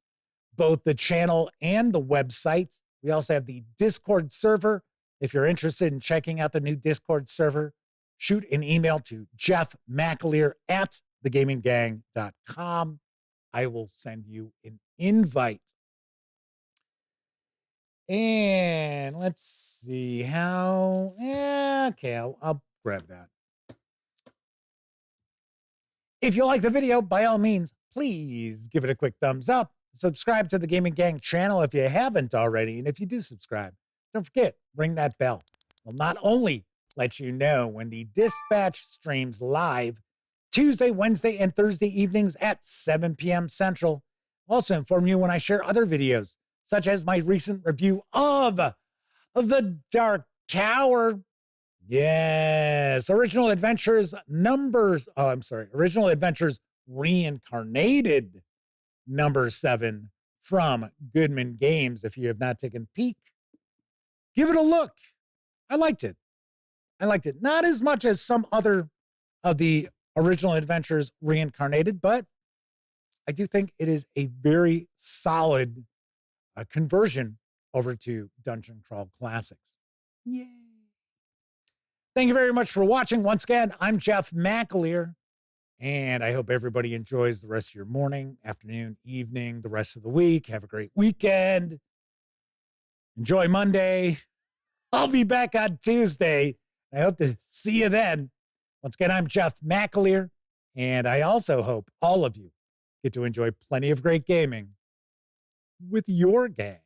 both the channel and the website. We also have the Discord server. If you're interested in checking out the new Discord server, shoot an email to Jeff McAleer at thegaminggang.com. I will send you an invite. And let's see how. Okay, I'll grab that. If you like the video, by all means, please give it a quick thumbs up. Subscribe to the Gaming Gang channel if you haven't already. And if you do subscribe, don't forget, ring that bell. We'll not only let you know when the Dispatch streams live Tuesday, Wednesday, and Thursday evenings at 7 p.m. Central. Also inform you when I share other videos, such as my recent review of The Dark Tower. Yes, Original Adventures Reincarnated #7 from Goodman Games. If you have not taken a peek, give it a look. I liked it. Not as much as some other of the Original Adventures Reincarnated, but I do think it is a very solid conversion over to Dungeon Crawl Classics. Yay. Thank you very much for watching. Once again, I'm Jeff McAleer, and I hope everybody enjoys the rest of your morning, afternoon, evening, the rest of the week. Have a great weekend. Enjoy Monday. I'll be back on Tuesday. I hope to see you then. Once again, I'm Jeff McAleer, and I also hope all of you get to enjoy plenty of great gaming with your gang.